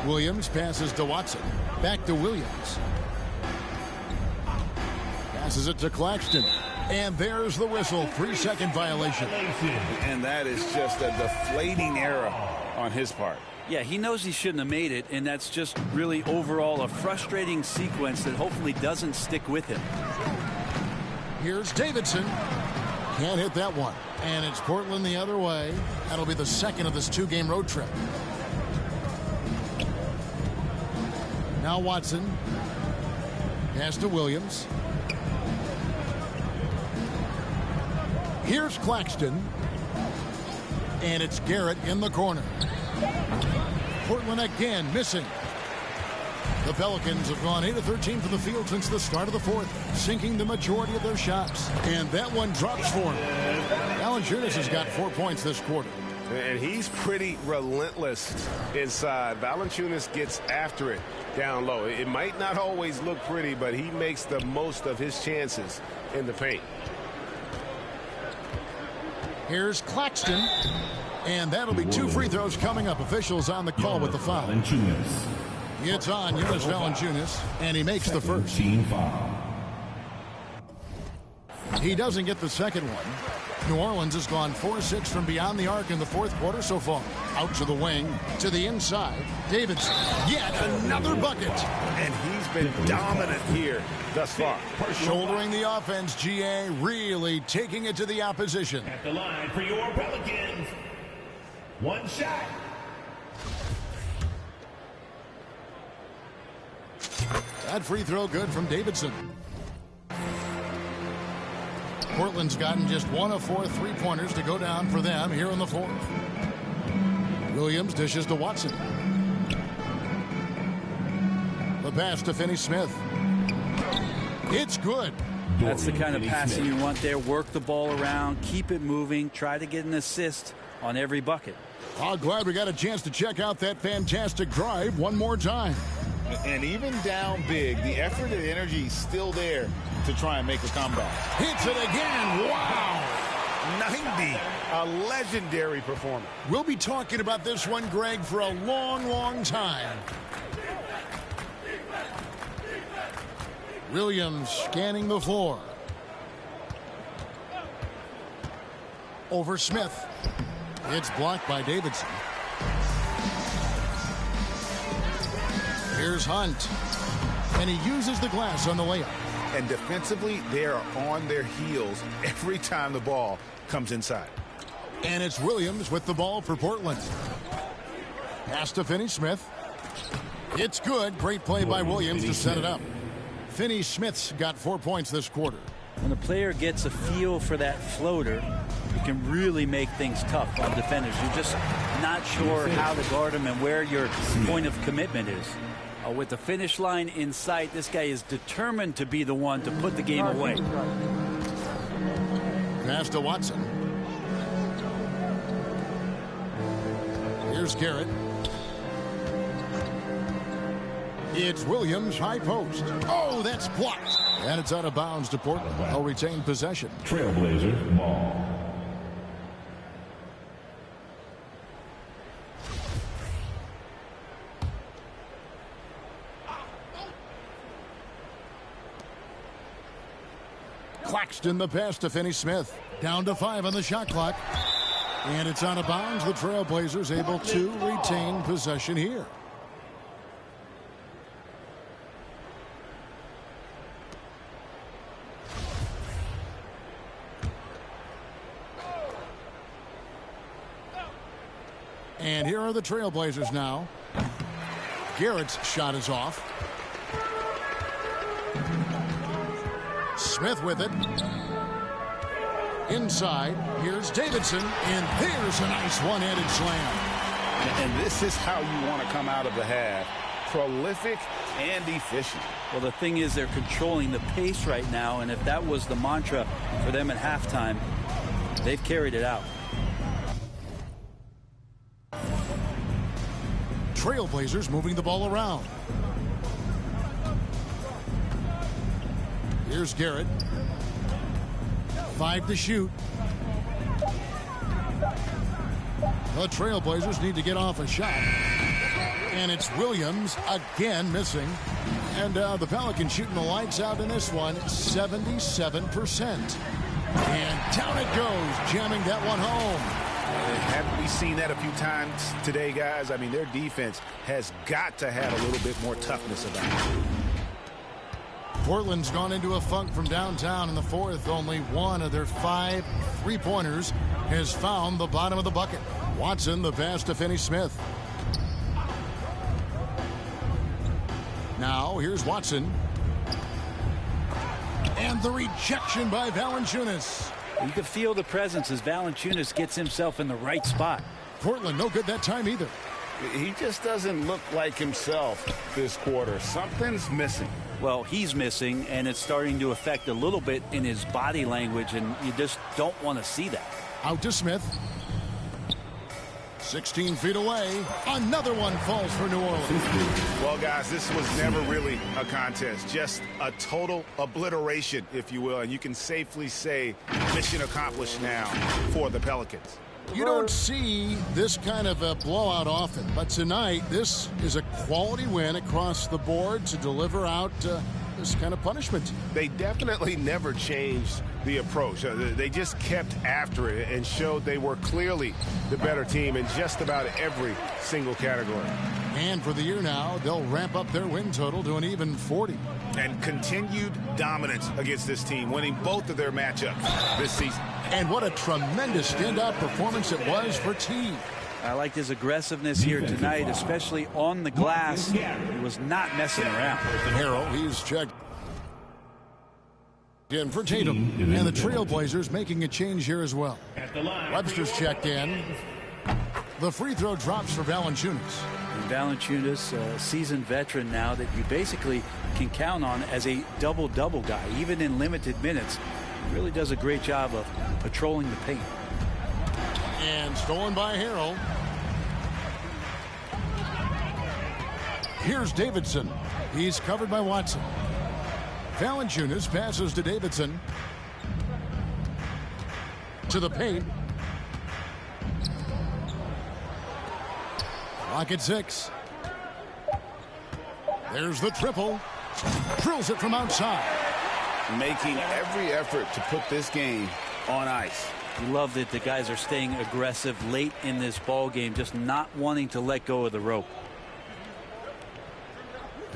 Williams passes to Watson. Back to Williams. Passes it to Claxton. And there's the whistle. 3-second violation. And that is just a deflating error on his part. Yeah, he knows he shouldn't have made it, and that's just really overall a frustrating sequence that hopefully doesn't stick with him. Here's Davidson. Can't hit that one. And it's Portland the other way. That'll be the second of this 2-game road trip. Now Watson. Pass to Williams. Here's Claxton. And it's Garrett in the corner. Portland again missing. The Pelicans have gone 8 of 13 from the field since the start of the fourth, sinking the majority of their shots. And that one drops for him. Valanciunas has got 4 points this quarter. And he's pretty relentless inside. Valanciunas gets after it down low. It might not always look pretty, but he makes the most of his chances in the paint. Here's Claxton. And that'll be 2 free throws coming up. Officials on the call with the foul. It's on Jonas Valanciunas, and he makes the first. He doesn't get the second one. New Orleans has gone 4-6 from beyond the arc in the fourth quarter so far. Out to the wing, to the inside. Davidson, yet another bucket. And he's been dominant here thus far. Shouldering the offense, GA really taking it to the opposition. At the line for your Pelicans. 1 shot. That free throw good from Davidson. Portland's gotten just 1 of 4 3-pointers to go down for them here in the fourth. Williams dishes to Watson. The pass to Finney-Smith. It's good. That's the kind of passing you want there. Work the ball around, keep it moving, try to get an assist on every bucket. Oh, glad we got a chance to check out that fantastic drive one more time. And even down big, the effort and energy is still there to try and make a comeback. Hits it again. Wow. 90. A legendary performance. We'll be talking about this one, Greg, for a long, long time. Williams scanning the floor. Over Smith. It's blocked by Davidson. Here's Hunt. And he uses the glass on the layup. And defensively, they are on their heels every time the ball comes inside. And it's Williams with the ball for Portland. Pass to Finney-Smith. It's good. Great play by Williams to set it up. Finney-Smith's got 4 points this quarter. When a player gets a feel for that floater, it can really make things tough on defenders. You're just not sure how to guard him and where your point of commitment is. With the finish line in sight, this guy is determined to be the one to put the game away. Pass to Watson. Here's Garrett. It's Williams, high post. Oh, that's blocked. And it's out of bounds to Portland. They'll retain possession. Trailblazers ball. Claxton the pass to Finney-Smith. Down to 5 on the shot clock. And it's out of bounds. The Trailblazers able to retain possession here. And here are the Trailblazers now. Garrett's shot is off. Smith with it. Inside. Here's Davidson. And there's a nice one-handed slam. And this is how you want to come out of the half. Prolific and efficient. Well, the thing is they're controlling the pace right now, and if that was the mantra for them at halftime, they've carried it out. Trailblazers moving the ball around. Here's Garrett. 5 to shoot. The Trailblazers need to get off a shot. And it's Williams again missing. And the Pelicans shooting the lights out in this one, 77%. And down it goes, jamming that one home. Haven't we seen that a few times today, guys? I mean, their defense has got to have a little bit more toughness about it. Portland's gone into a funk from downtown in the fourth. Only one of their 5 3-pointers has found the bottom of the bucket. Watson, the pass to Finney-Smith. Now, here's Watson. And the rejection by Valanciunas. You can feel the presence as Valanciunas gets himself in the right spot. Portland no good that time either. He just doesn't look like himself this quarter. Something's missing. Well, he's missing, and it's starting to affect a little bit in his body language, and you just don't want to see that. Out to Smith. 16 feet away. Another one falls for New Orleans. Well, guys, this was never really a contest. Just a total obliteration, if you will. And you can safely say mission accomplished now for the Pelicans. You don't see this kind of a blowout often, but tonight this is a quality win across the board to deliver out this kind of punishment. They definitely never changed the approach. They just kept after it and showed they were clearly the better team in just about every single category. And for the year now, they'll ramp up their win total to an even 40. And continued dominance against this team, winning both of their matchups this season. And what a tremendous standout performance it was for T. I liked his aggressiveness here tonight, especially on the glass. He was not messing around. Harrell, he's checked in for Tatum. And the Trailblazers making a change here as well. Webster's checked in. The free throw drops for Valanciunas. And Valanciunas, a seasoned veteran now that you basically can count on as a double-double guy, even in limited minutes. He really does a great job of patrolling the paint. And stolen by Harrell. Here's Davidson. He's covered by Watson. Valanciunas passes to Davidson. To the paint. Clock at 6. There's the triple. Drills it from outside. Making every effort to put this game on ice. You love that the guys are staying aggressive late in this ball game, just not wanting to let go of the rope.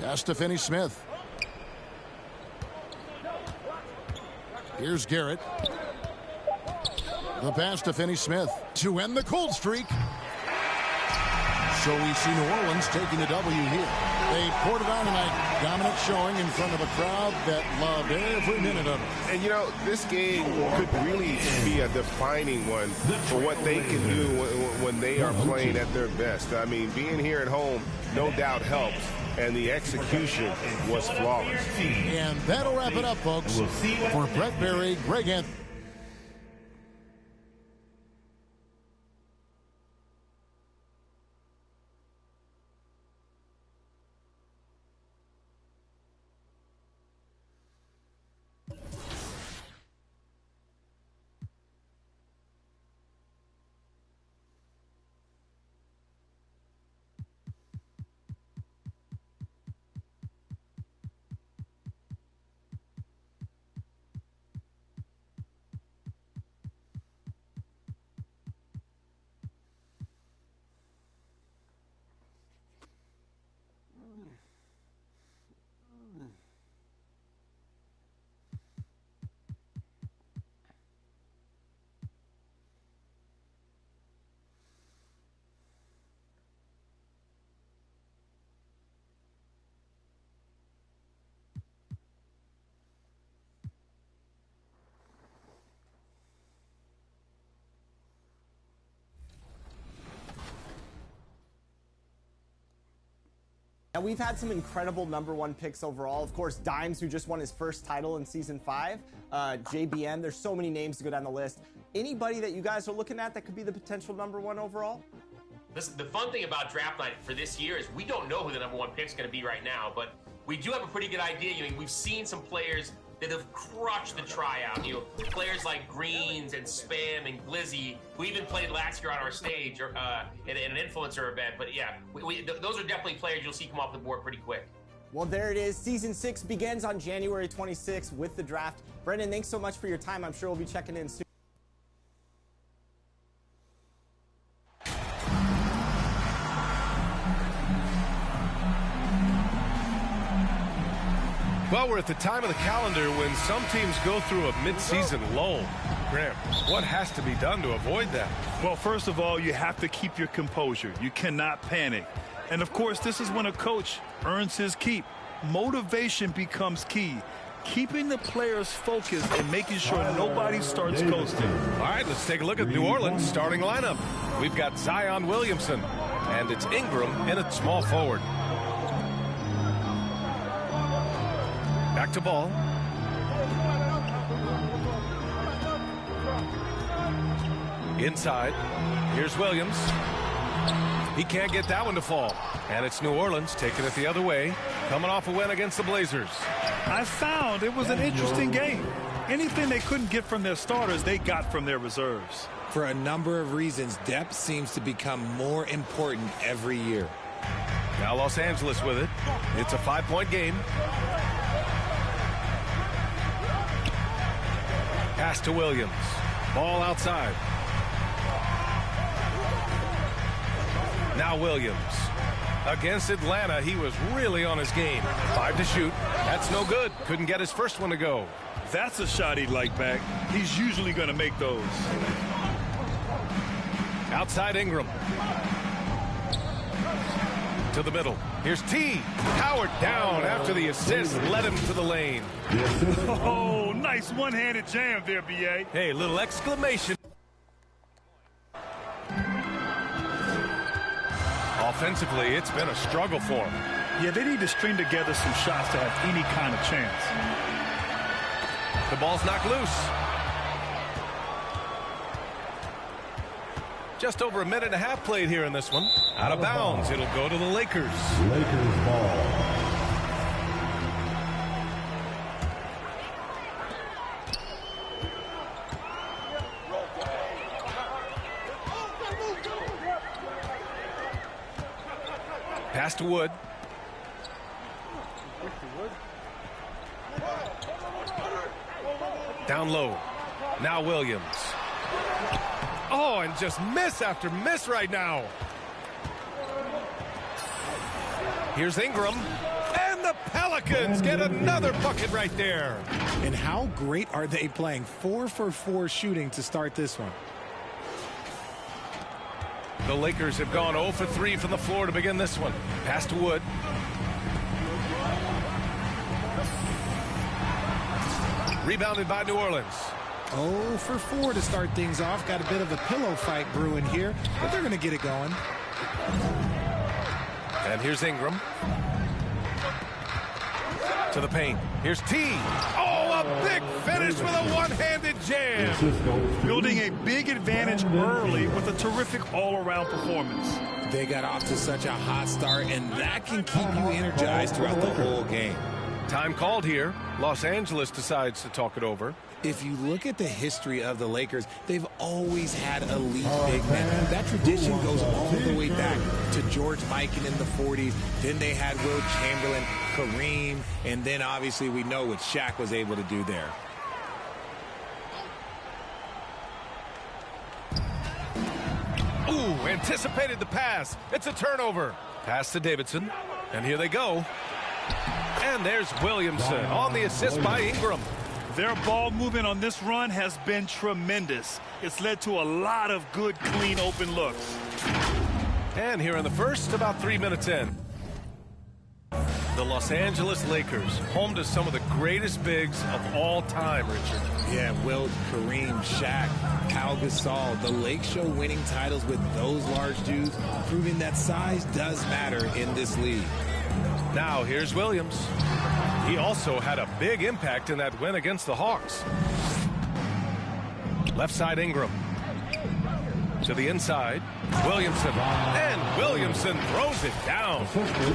Pass to Finney-Smith. Here's Garrett. The pass to Finney-Smith to end the cold streak. So we see New Orleans taking the W here. They poured it on tonight. Dominant showing in front of a crowd that loved every minute of it. And, you know, this game could really be a defining one for what they can do when they are playing at their best. I mean, being here at home no doubt helps. And the execution was flawless. And that'll wrap it up, folks. For Brett Berry, Greg Anthony. Now, we've had some incredible #1 picks overall. Of course, Dimes, who just won his first title in Season 5. JBN, there's so many names to go down the list. Anybody that you guys are looking at that could be the potential #1 overall? Listen, the fun thing about draft night for this year is we don't know who the #1 pick is going to be right now, but we do have a pretty good idea. I mean, we've seen some players that have crushed the tryout. You know, players like Greens and Spam and Glizzy, who even played last year on our stage or in an influencer event. But yeah, those are definitely players you'll see come off the board pretty quick. Well, there it is. Season 6 begins on January 26th with the draft. Brendan, thanks so much for your time. I'm sure we'll be checking in soon. Well, we're at the time of the calendar when some teams go through a mid-season lull. Graham, what has to be done to avoid that? Well, first of all, you have to keep your composure. You cannot panic. And, of course, this is when a coach earns his keep. Motivation becomes key. Keeping the players focused and making sure nobody starts coasting. All right, let's take a look at New Orleans' starting lineup. We've got Zion Williamson, and it's Ingram in at small forward. Back to ball. Inside. Here's Williams. He can't get that one to fall. And it's New Orleans taking it the other way, coming off a win against the Blazers. I found it was an interesting game. Anything they couldn't get from their starters, they got from their reserves. For a number of reasons, depth seems to become more important every year. Now Los Angeles with it. It's a 5-point game. Pass to Williams. Ball outside. Now Williams. Against Atlanta, he was really on his game. 5 to shoot. That's no good. Couldn't get his first one to go. That's a shot he'd like back. He's usually going to make those. Outside Ingram. To the middle. Here's T. Howard down after the assist led him to the lane. Oh, nice one-handed jam there, B.A. Hey, little exclamation. Offensively, it's been a struggle for him. Yeah, they need to string together some shots to have any kind of chance. The ball's knocked loose. Just over a minute and a half played here in this one. Out of bounds. It'll go to the Lakers. Lakers ball. Pass to Wood. Down low. Now Williams. Oh, and just miss after miss right now. Here's Ingram. And the Pelicans get another bucket right there. And how great are they playing? 4 for 4 shooting to start this one. The Lakers have gone 0 for 3 from the floor to begin this one. Pass to Wood. Rebounded by New Orleans. 0 for 4 to start things off. Got a bit of a pillow fight brewing here, but they're going to get it going. And here's Ingram. To the paint. Here's T. Oh, a big finish with a one-handed jam. Building a big advantage early with a terrific all-around performance. They got off to such a hot start, and that can keep you energized throughout the whole game. Time called here. Los Angeles decides to talk it over. If you look at the history of the Lakers, they've always had elite big men. That tradition goes all the way back to George Mikan in the 40s. Then they had Wilt Chamberlain, Kareem, and then obviously we know what Shaq was able to do there. Ooh, anticipated the pass. It's a turnover. Pass to Davidson. And here they go. And there's Williamson on the assist by Ingram. Their ball movement on this run has been tremendous. It's led to a lot of good, clean, open looks. And here in the first, about 3 minutes in. The Los Angeles Lakers, home to some of the greatest bigs of all time, Richard. Yeah, Wilt, Kareem, Shaq, Pau Gasol, the Lake Show winning titles with those large dudes, proving that size does matter in this league. Now here's Williams. He also had a big impact in that win against the Hawks. Left side Ingram. To the inside, Williamson. And Williamson throws it down.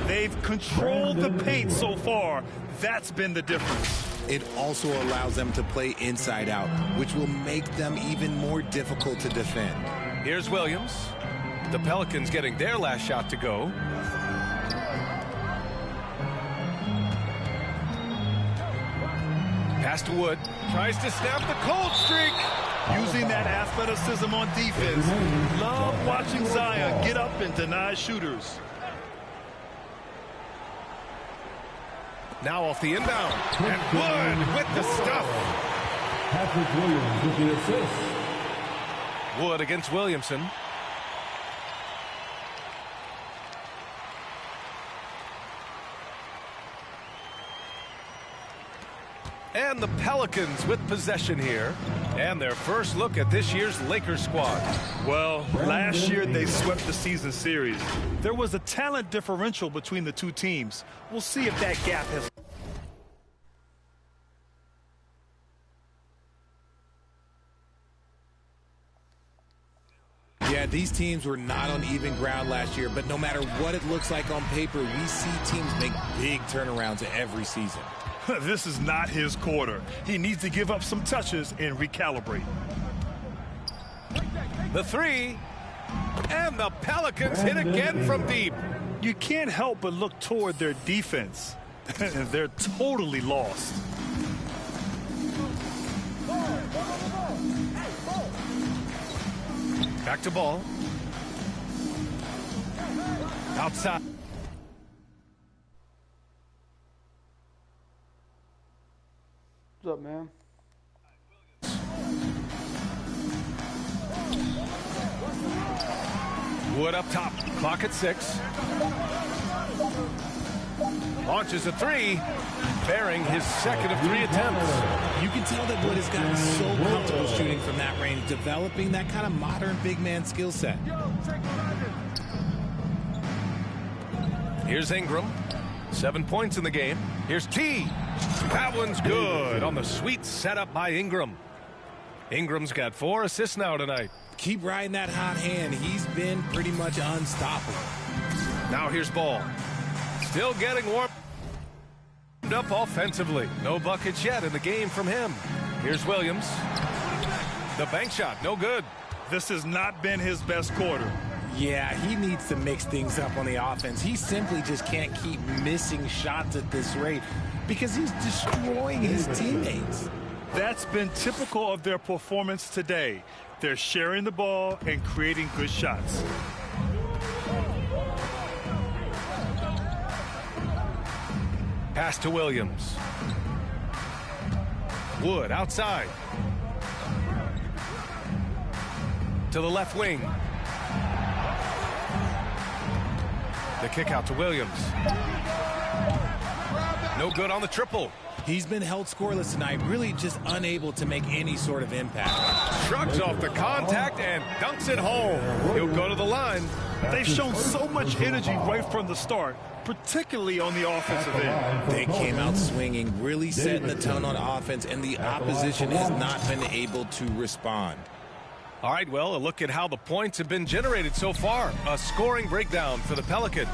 They've controlled the paint so far. That's been the difference. It also allows them to play inside out, which will make them even more difficult to defend. Here's Williams. The Pelicans getting their last shot to go. Pass to Wood. Tries to snap the cold streak. Using that athleticism on defense. Love watching Zion get up and deny shooters. Now off the inbound. And Wood with the stuff. Patrick Williams with the assist. Wood against Williamson. And the Pelicans with possession here. And their first look at this year's Lakers squad. Well, last year they swept the season series. There was a talent differential between the two teams. We'll see if that gap has... Yeah, these teams were not on even ground last year, but no matter what it looks like on paper, we see teams make big turnarounds every season. This is not his quarter. He needs to give up some touches and recalibrate. The three. And the Pelicans hit again from deep. You can't help but look toward their defense. They're totally lost. Back to ball. Outside. What's up, man? Wood up top. Clock at 6. Launches a three. Bearing his second of 3 attempts. You can tell that Wood has gotten so comfortable shooting from that range, developing that kind of modern big man skill set. Here's Ingram. 7 points in the game. Here's T. That one's good on the sweet setup by Ingram. Ingram's got 4 assists now tonight. Keep riding that hot hand. He's been pretty much unstoppable. Now here's Ball. Still getting warmed up offensively. No buckets yet in the game from him. Here's Williams. The bank shot, no good. This has not been his best quarter. Yeah, he needs to mix things up on the offense. He simply just can't keep missing shots at this rate because he's destroying his teammates. That's been typical of their performance today. They're sharing the ball and creating good shots. Pass to Williams. Wood outside. To the left wing. The kick out to Williams. No good on the triple. He's been held scoreless tonight, really just unable to make any sort of impact. Shrugs off the contact and dunks it home. He'll go to the line. They've shown so much energy right from the start, particularly on the offensive end. They came out swinging, really setting the tone on offense, and the opposition has not been able to respond. All right, well, a look at how the points have been generated so far. A scoring breakdown for the Pelicans.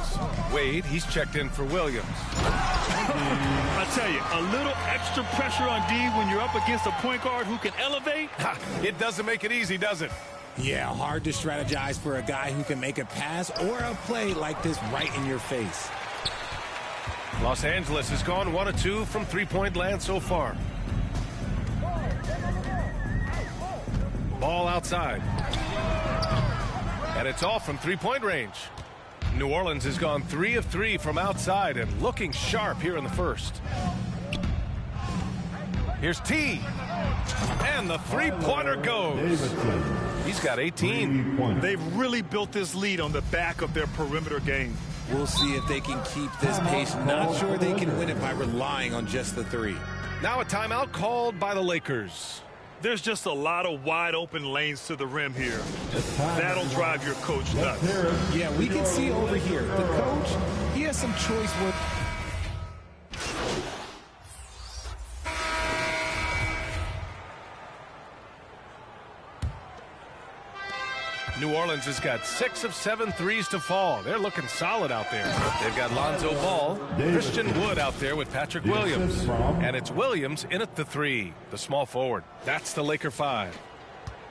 Wade, he's checked in for Williams. I tell you, a little extra pressure on D when you're up against a point guard who can elevate. It doesn't make it easy, does it? Yeah, hard to strategize for a guy who can make a pass or a play like this right in your face. Los Angeles has gone 1 of 2 from three-point land so far. Ball outside. And it's off from three-point range. New Orleans has gone 3 of 3 from outside and looking sharp here in the first. Here's T. And the three-pointer goes. He's got 18. They've really built this lead on the back of their perimeter game. We'll see if they can keep this pace. Not sure they can win it by relying on just the three. Now a timeout called by the Lakers. There's just a lot of wide open lanes to the rim here. That'll drive your coach nuts. Yeah, we can see over here. The coach, he has some choice work. New Orleans has got 6 of 7 threes to fall. They're looking solid out there. They've got Lonzo Ball, Christian Wood out there with Patrick Williams. And it's Williams in at the 3, the small forward. That's the Laker 5.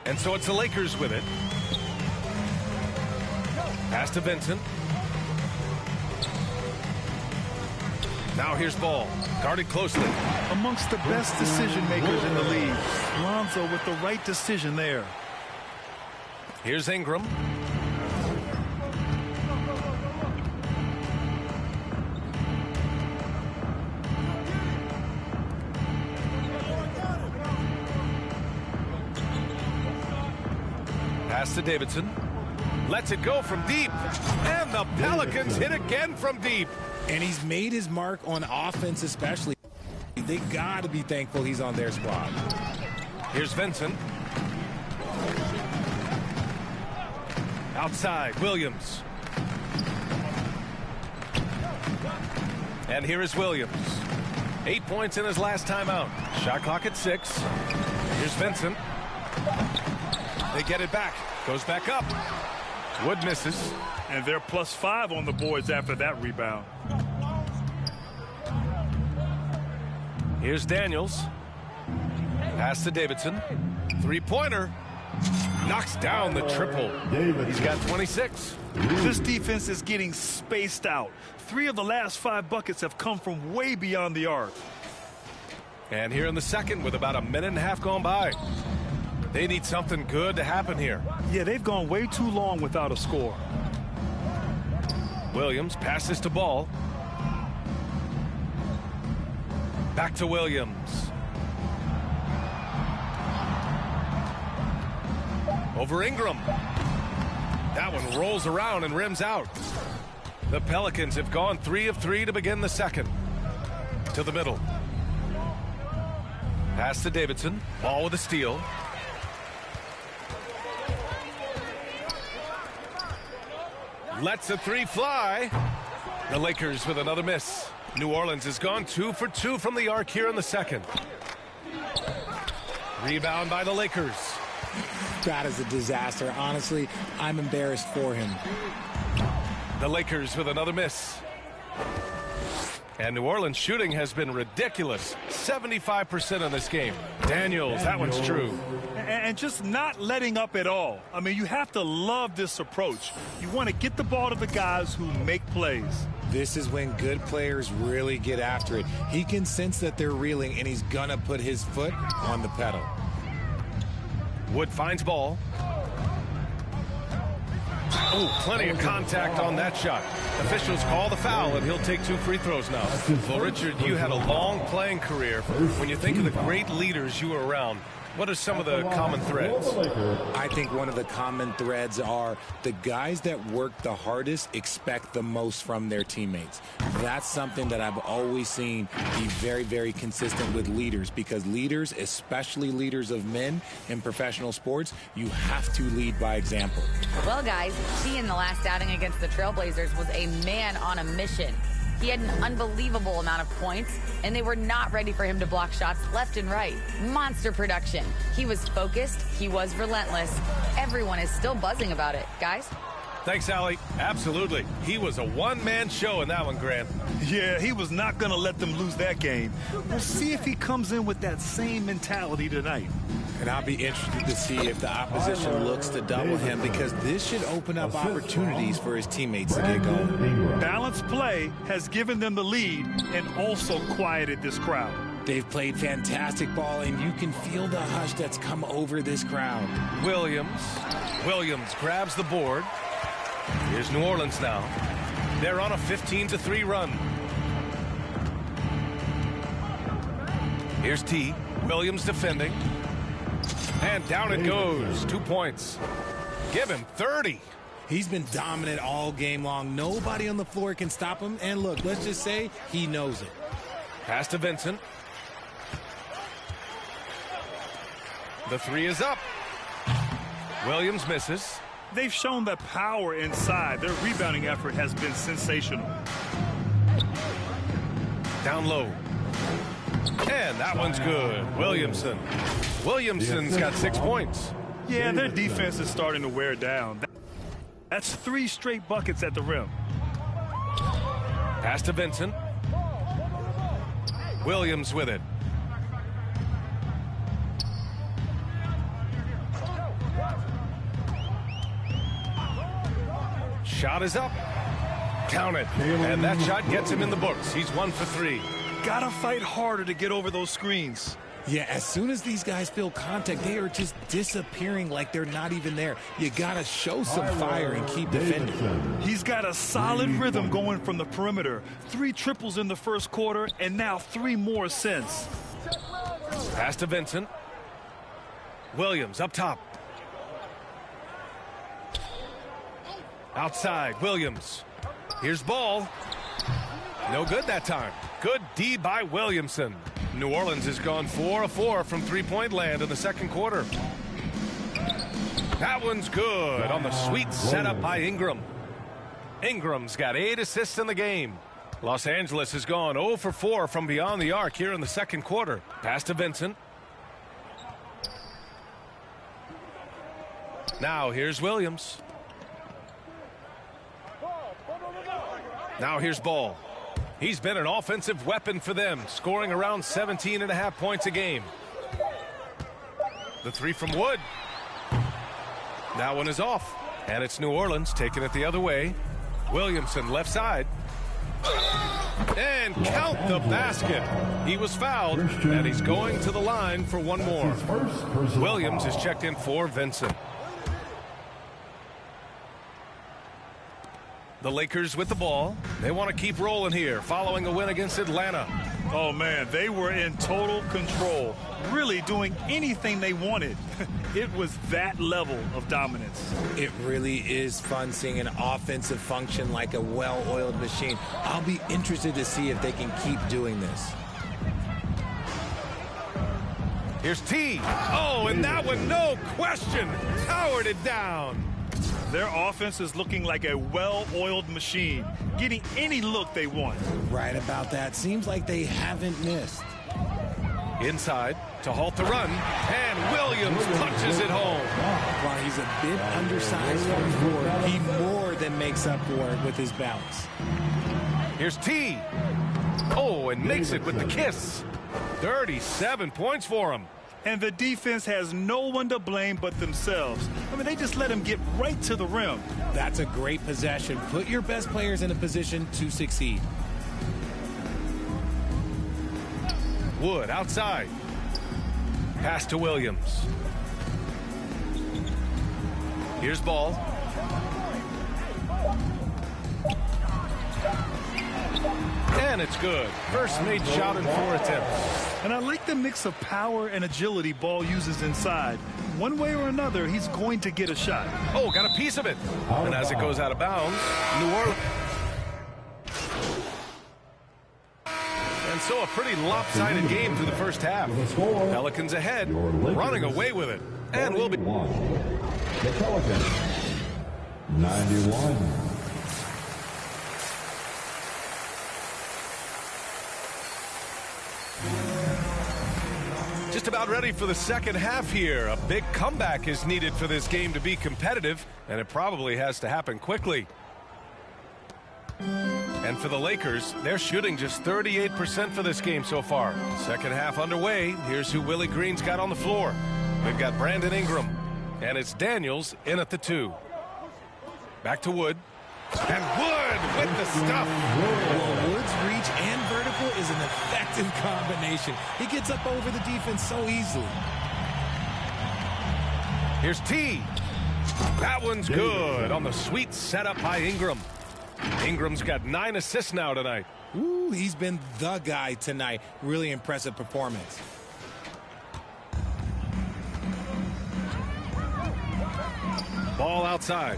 And so it's the Lakers with it. Pass to Vincent. Now here's Ball, guarded closely. Amongst the best decision makers in the league. Lonzo with the right decision there. Here's Ingram. Pass to Davidson. Lets it go from deep. And the Pelicans hit again from deep. And he's made his mark on offense especially. They got to be thankful he's on their squad. Here's Vincent. Outside, Williams. And here is Williams. 8 points in his last timeout. Shot clock at 6. Here's Vincent. They get it back. Goes back up. Wood misses. And they're +5 on the boards after that rebound. Here's Daniels. Pass to Davidson. Three-pointer. Knocks down the triple. He's got 26. This defense is getting spaced out. 3 of the last 5 buckets have come from way beyond the arc. And here in the second with about a minute and a half gone by. They need something good to happen here. Yeah, they've gone way too long without a score. Williams passes to Ball. Back to Williams. Over Ingram. That one rolls around and rims out. The Pelicans have gone 3 of 3 to begin the second. To the middle. Pass to Davidson. Ball with a steal. Lets the 3 fly. The Lakers with another miss. New Orleans has gone 2 for 2 from the arc here in the second. Rebound by the Lakers. That is a disaster. Honestly, I'm embarrassed for him. The Lakers with another miss. And New Orleans shooting has been ridiculous. 75% in this game. Daniels, that one's true. And just not letting up at all. I mean, you have to love this approach. You want to get the ball to the guys who make plays. This is when good players really get after it. He can sense that they're reeling, and he's going to put his foot on the pedal. Wood finds Ball. Oh, plenty of contact on that shot. Officials call the foul, and he'll take 2 free throws now. Well, Richard, you had a long playing career. When you think of the great leaders you were around, what are some of the common threads? I think one of the common threads are the guys that work the hardest expect the most from their teammates. That's something that I've always seen be very, very consistent with leaders, because leaders, especially leaders of men in professional sports, you have to lead by example. Well, guys, he in the last outing against the Trailblazers was a man on a mission. He had an unbelievable amount of points, and they were not ready for him to block shots left and right. Monster production. He was focused. He was relentless. Everyone is still buzzing about it. Guys? Thanks, Allie. Absolutely. He was a one-man show in that one, Grant. Yeah, he was not going to let them lose that game. We'll see if he comes in with that same mentality tonight. And I'll be interested to see if the opposition looks to double him, because this should open up opportunities for his teammates to get going. Balanced play has given them the lead and also quieted this crowd. They've played fantastic ball, and you can feel the hush that's come over this crowd. Williams grabs the board. Here's New Orleans now. They're on a 15-3 run. Here's T. Williams defending. And down it goes. 2 points. Give him 30. He's been dominant all game long. Nobody on the floor can stop him. And look, let's just say he knows it. Pass to Vincent. The 3 is up. Williams misses. They've shown that power inside. Their rebounding effort has been sensational. Down low. And that one's good. Williamson's got 6 points. Yeah, their defense is starting to wear down. That's 3 straight buckets at the rim. Pass to Vincent. Williams with it. Shot is up. Count it. And that shot gets him in the books. He's 1 for 3. Gotta fight harder to get over those screens. Yeah, as soon as these guys feel contact, they are just disappearing like they're not even there. You gotta show some fire and keep defending. He's got a solid rhythm going from the perimeter. 3 triples in the first quarter, and now 3 more since. Pass to Vincent. Williams up top. Outside, Williams. Here's ball. No good that time. Good D by Williamson. New Orleans has gone 4 of 4 from three-point land in the second quarter. That one's good on the sweet setup by Ingram. Ingram's got 8 assists in the game. Los Angeles has gone 0 for 4 from beyond the arc here in the second quarter. Pass to Vincent. Now here's Williams. Now here's Ball. He's been an offensive weapon for them, scoring around 17.5 points a game. The 3 from Wood. That one is off. And it's New Orleans taking it the other way. Williamson left side. And count the basket. He was fouled, and he's going to the line for one more. Williams is checked in for Vincent. The Lakers with the ball. They want to keep rolling here following a win against Atlanta. Oh, man, they were in total control, really doing anything they wanted. It was that level of dominance. It really is fun seeing an offensive function like a well-oiled machine. I'll be interested to see if they can keep doing this. Here's T. Oh, and that one, no question, powered it down. Their offense is looking like a well-oiled machine, getting any look they want. Right about that. Seems like they haven't missed. Inside to halt the run, and Williams punches it home. While he's a bit undersized for his forward, he more than makes up for it with his bounce. Here's T. Oh, and makes it with the kiss. 37 points for him. And the defense has no one to blame but themselves. I mean, they just let him get right to the rim. That's a great possession. Put your best players in a position to succeed. Wood outside. Pass to Williams. Here's Ball. And it's good. First made shot in 4 attempts. And I like the mix of power and agility Ball uses inside. One way or another, he's going to get a shot. Oh, got a piece of it. And as it goes out of bounds, New Orleans. And so a pretty lopsided game through the first half. Pelicans ahead, running away with it. And we'll be... The Pelicans, 91. Just about ready for the second half here. A big comeback is needed for this game to be competitive, and it probably has to happen quickly. And for the Lakers, they're shooting just 38% for this game so far. Second half underway. Here's who Willie Green's got on the floor. We've got Brandon Ingram, and it's Daniels in at the 2. Back to Wood. And Wood with the stuff. Well, Wood's reach and vertical is an effective combination. He gets up over the defense so easily. Here's T. That one's good on the sweet setup by Ingram. Ingram's got 9 assists now tonight. Ooh, he's been the guy tonight. Really impressive performance. Ball outside.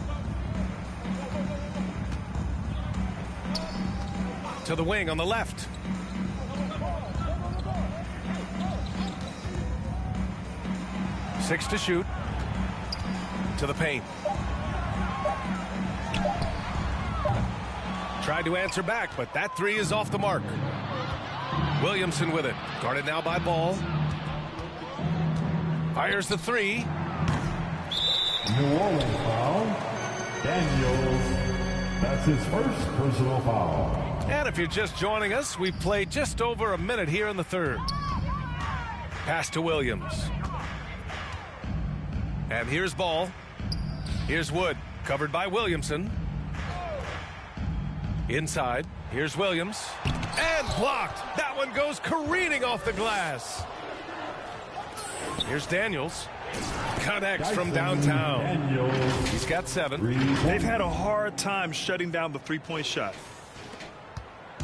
To the wing on the left. Six to shoot. To the paint. Tried to answer back, but that 3 is off the mark. Williamson with it. Guarded now by Ball. Fires the 3. New Orleans foul. Daniels. That's his first personal foul. And if you're just joining us, we've played just over a minute here in the third. Pass to Williams. And here's ball. Here's Wood, covered by Williamson. Inside, here's Williams. And blocked. That one goes careening off the glass. Here's Daniels. Connects from downtown. Daniels. He's got 7. They've had a hard time shutting down the three-point shot.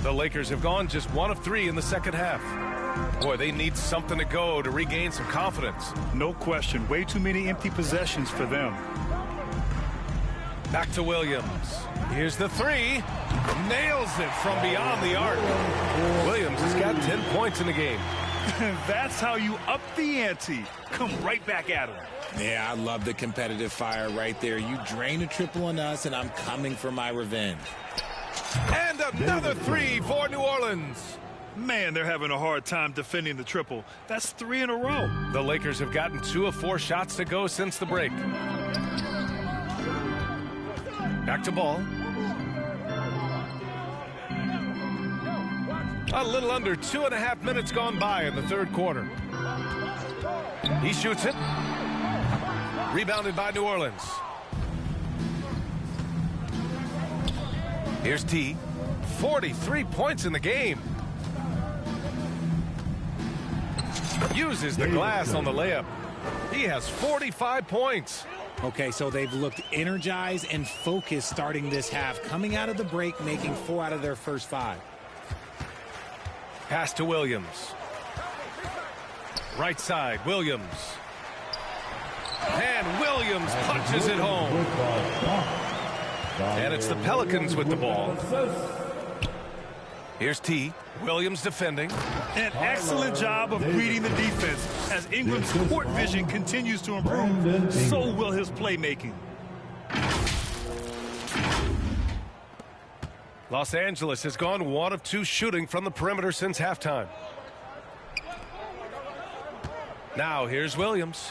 The Lakers have gone just 1 of 3 in the second half. Boy, they need something to go to regain some confidence. No question. Way too many empty possessions for them. Back to Williams. Here's the 3. Nails it from beyond the arc. Williams has got 10 points in the game. That's how you up the ante. Come right back at him. Yeah, I love the competitive fire right there. You drain a triple on us, and I'm coming for my revenge. And another 3 for New Orleans. Man, they're having a hard time defending the triple. That's 3 in a row. The Lakers have gotten 2 of 4 shots to go since the break. Back to ball. A little under 2.5 minutes gone by in the third quarter. He shoots it. Rebounded by New Orleans. Here's T. 43 points in the game. Uses the glass on the layup. He has 45 points. Okay, so they've looked energized and focused starting this half, coming out of the break, making 4 out of their first 5. Pass to Williams. Right side, Williams. And Williams punches it home. And it's the Pelicans with the ball. Here's T. Williams defending. An excellent job of reading the defense. As Ingram's court vision continues to improve, so will his playmaking. Los Angeles has gone 1 of 2 shooting from the perimeter since halftime. Now here's Williams.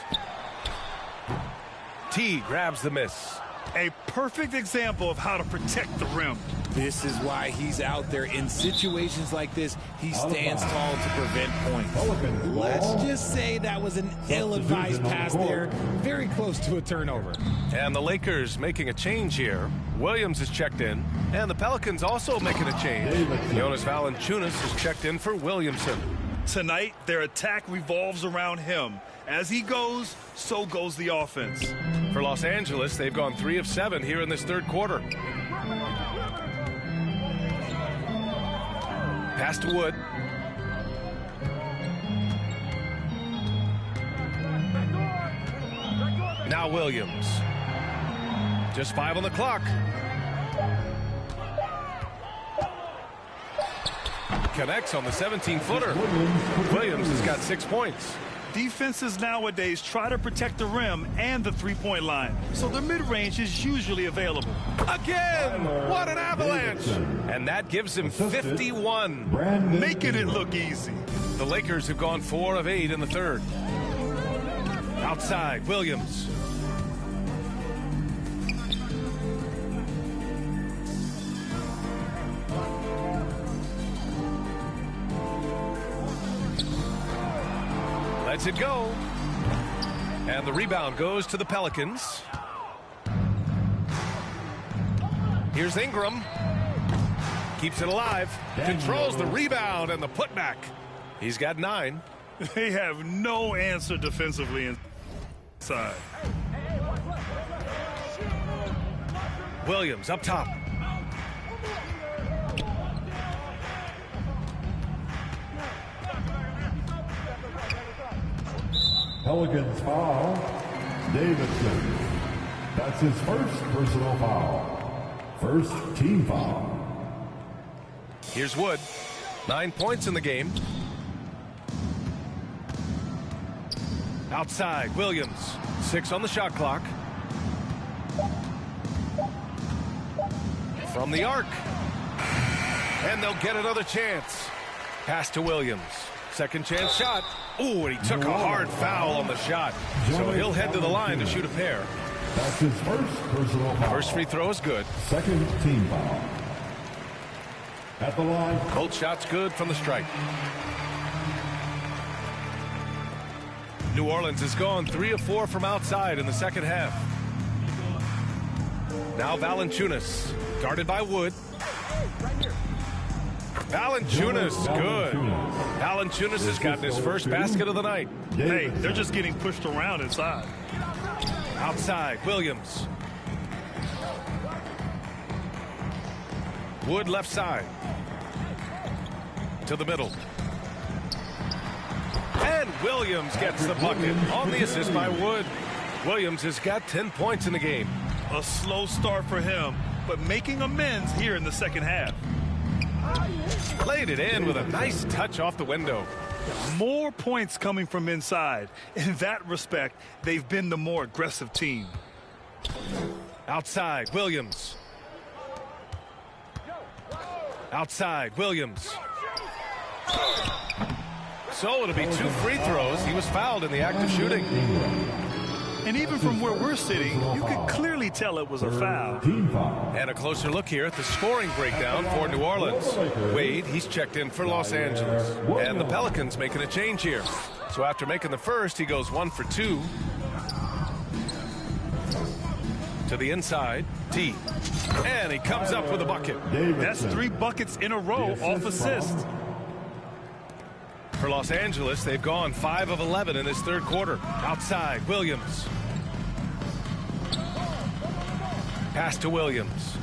T grabs the miss. A perfect example of how to protect the rim. This is why he's out there in situations like this. He stands tall to prevent points. Let's just say that was an ill-advised pass there. Very close to a turnover. And the Lakers making a change here. Williams is checked in. And the Pelicans also making a change. Jonas Valanciunas is checked in for Williamson. Tonight, their attack revolves around him. As he goes, so goes the offense. For Los Angeles, they've gone 3 of 7 here in this third quarter. Pass to Wood. Now Williams. Just 5 on the clock. Connects on the 17-footer. Williams has got 6 points. Defenses nowadays try to protect the rim and the three-point line, so the mid-range is usually available. Again! What an avalanche! And that gives him 51. Making it look easy. The Lakers have gone 4 of 8 in the third. Outside, Williams. Lets it go. And the rebound goes to the Pelicans. Here's Ingram. Keeps it alive. Controls the rebound and the putback. He's got 9. They have no answer defensively inside. Williams up top. Pelicans foul. Davidson. That's his first personal foul. First team foul. Here's Wood. 9 points in the game. Outside, Williams. 6 on the shot clock. From the arc. And they'll get another chance. Pass to Williams. Second chance shot. Ooh, and he took a hard foul on the shot. So he'll head to the line to shoot a pair. That's his first personal foul. First free throw is good. Second team foul. At the line. Both shots good from the stripe. New Orleans has gone 3 of 4 from outside in the second half. Now Valanciunas, guarded by Wood. Valanciunas, good. Valanciunas has gotten his first basket of the night. Hey, they're just getting pushed around inside. Outside, Williams. Wood left side. To the middle. And Williams gets the bucket on the assist by Wood. Williams has got 10 points in the game. A slow start for him, but making amends here in the second half. Played it in with a nice touch off the window. More points coming from inside. In that respect, they've been the more aggressive team. Outside, Williams. Outside, Williams. So it'll be 2 free throws. He was fouled in the act of shooting. And even from where we're sitting, you could clearly tell it was a foul. And a closer look here at the scoring breakdown for New Orleans. Wade, he's checked in for Los Angeles. And the Pelicans making a change here. So after making the first, he goes 1 for 2. To the inside, T. And he comes up with a bucket. That's 3 buckets in a row off assist. For Los Angeles, they've gone 5 of 11 in this third quarter. Outside, Williams. Pass to Williams.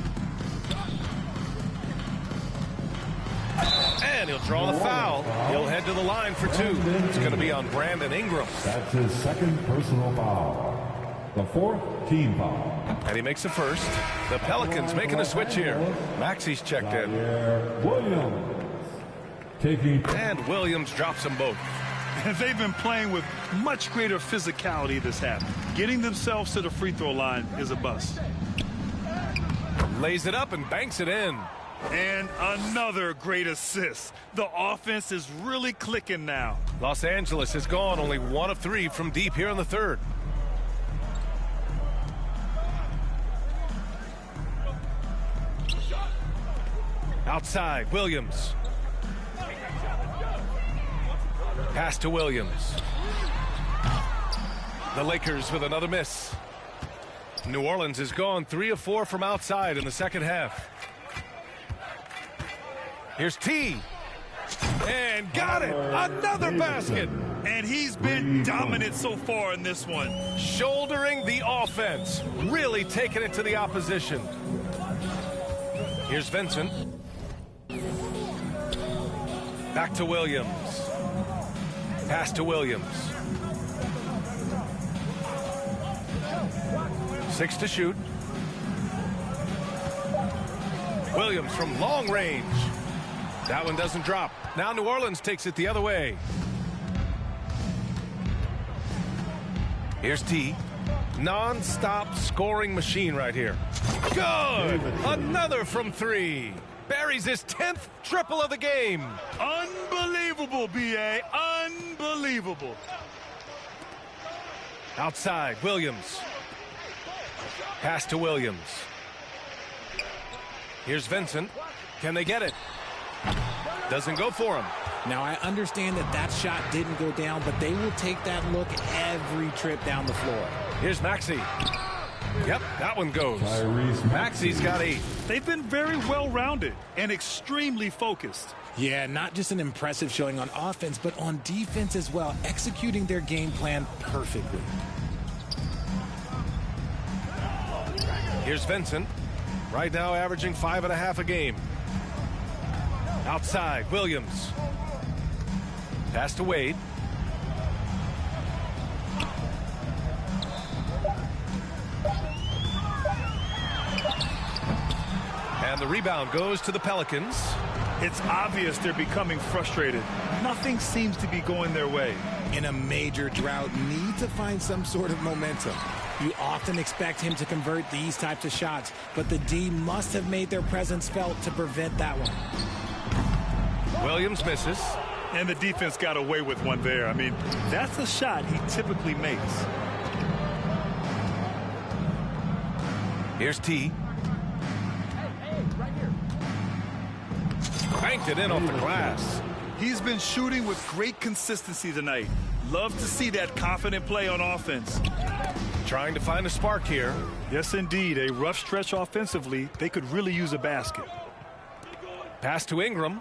And he'll draw the foul. He'll head to the line for 2. It's going to be on Brandon Ingram. That's his second personal foul. The 4th team foul. And he makes the first. The Pelicans making a switch here. Maxi's checked in. Williams. And Williams drops them both. They've been playing with much greater physicality this half. Getting themselves to the free throw line is a bust. Lays it up and banks it in. And another great assist. The offense is really clicking now. Los Angeles has gone only 1 of 3 from deep here in the third. Outside, Williams. Pass to Williams. The Lakers with another miss. New Orleans has gone 3 of 4 from outside in the second half. Here's T. And got it. Another basket. And he's been dominant so far in this one. Shouldering the offense. Really taking it to the opposition. Here's Vincent. Back to Williams. Pass to Williams. 6 to shoot. Williams from long range. That one doesn't drop. Now New Orleans takes it the other way. Here's T. Non-stop scoring machine right here. Good! Another from 3. Buries his 10th triple of the game. Unbelievable, B.A. Unbelievable. Outside, Williams. Pass to Williams. Here's Vincent. Can they get it? Doesn't go for him. Now, I understand that shot didn't go down, but they will take that look every trip down the floor. Here's Maxey. Yep, that one goes. Maxi's got 8. They've been very well-rounded and extremely focused. Yeah, not just an impressive showing on offense, but on defense as well, executing their game plan perfectly. Here's Vincent. Right now averaging 5.5 a game. Outside, Williams. Pass to Wade. And the rebound goes to the Pelicans. It's obvious they're becoming frustrated. Nothing seems to be going their way. In a major drought, need to find some sort of momentum. You often expect him to convert these types of shots, but the D must have made their presence felt to prevent that one. Williams misses. And the defense got away with one there. I mean, that's a shot he typically makes. Here's T. Banked it in off the glass. He's been shooting with great consistency tonight. Love to see that confident play on offense. Trying to find a spark here. Yes, indeed. A rough stretch offensively. They could really use a basket. Pass to Ingram.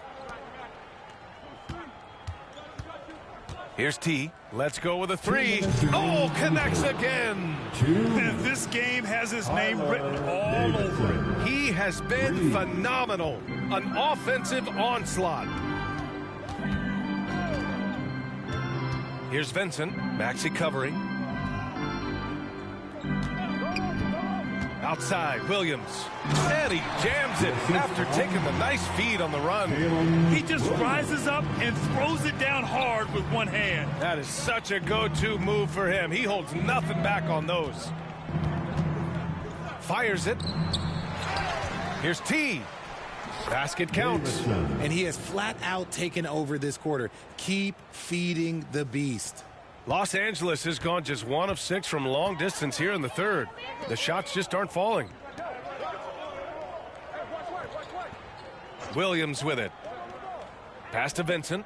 Here's T. Let's go with a three. Oh, connects again. And this game has his name written all over it. He has been phenomenal. An offensive onslaught. Here's Vincent. Maxey covering. Outside, Williams. And he jams it after taking the nice feed on the run. He just rises up and throws it down hard with one hand. That is such a go-to move for him. He holds nothing back on those. Fires it. Here's T. Basket counts. And he has flat out taken over this quarter. Keep feeding the beast. Los Angeles has gone just 1 of 6 from long distance here in the third. The shots just aren't falling. Williams with it. Pass to Vincent.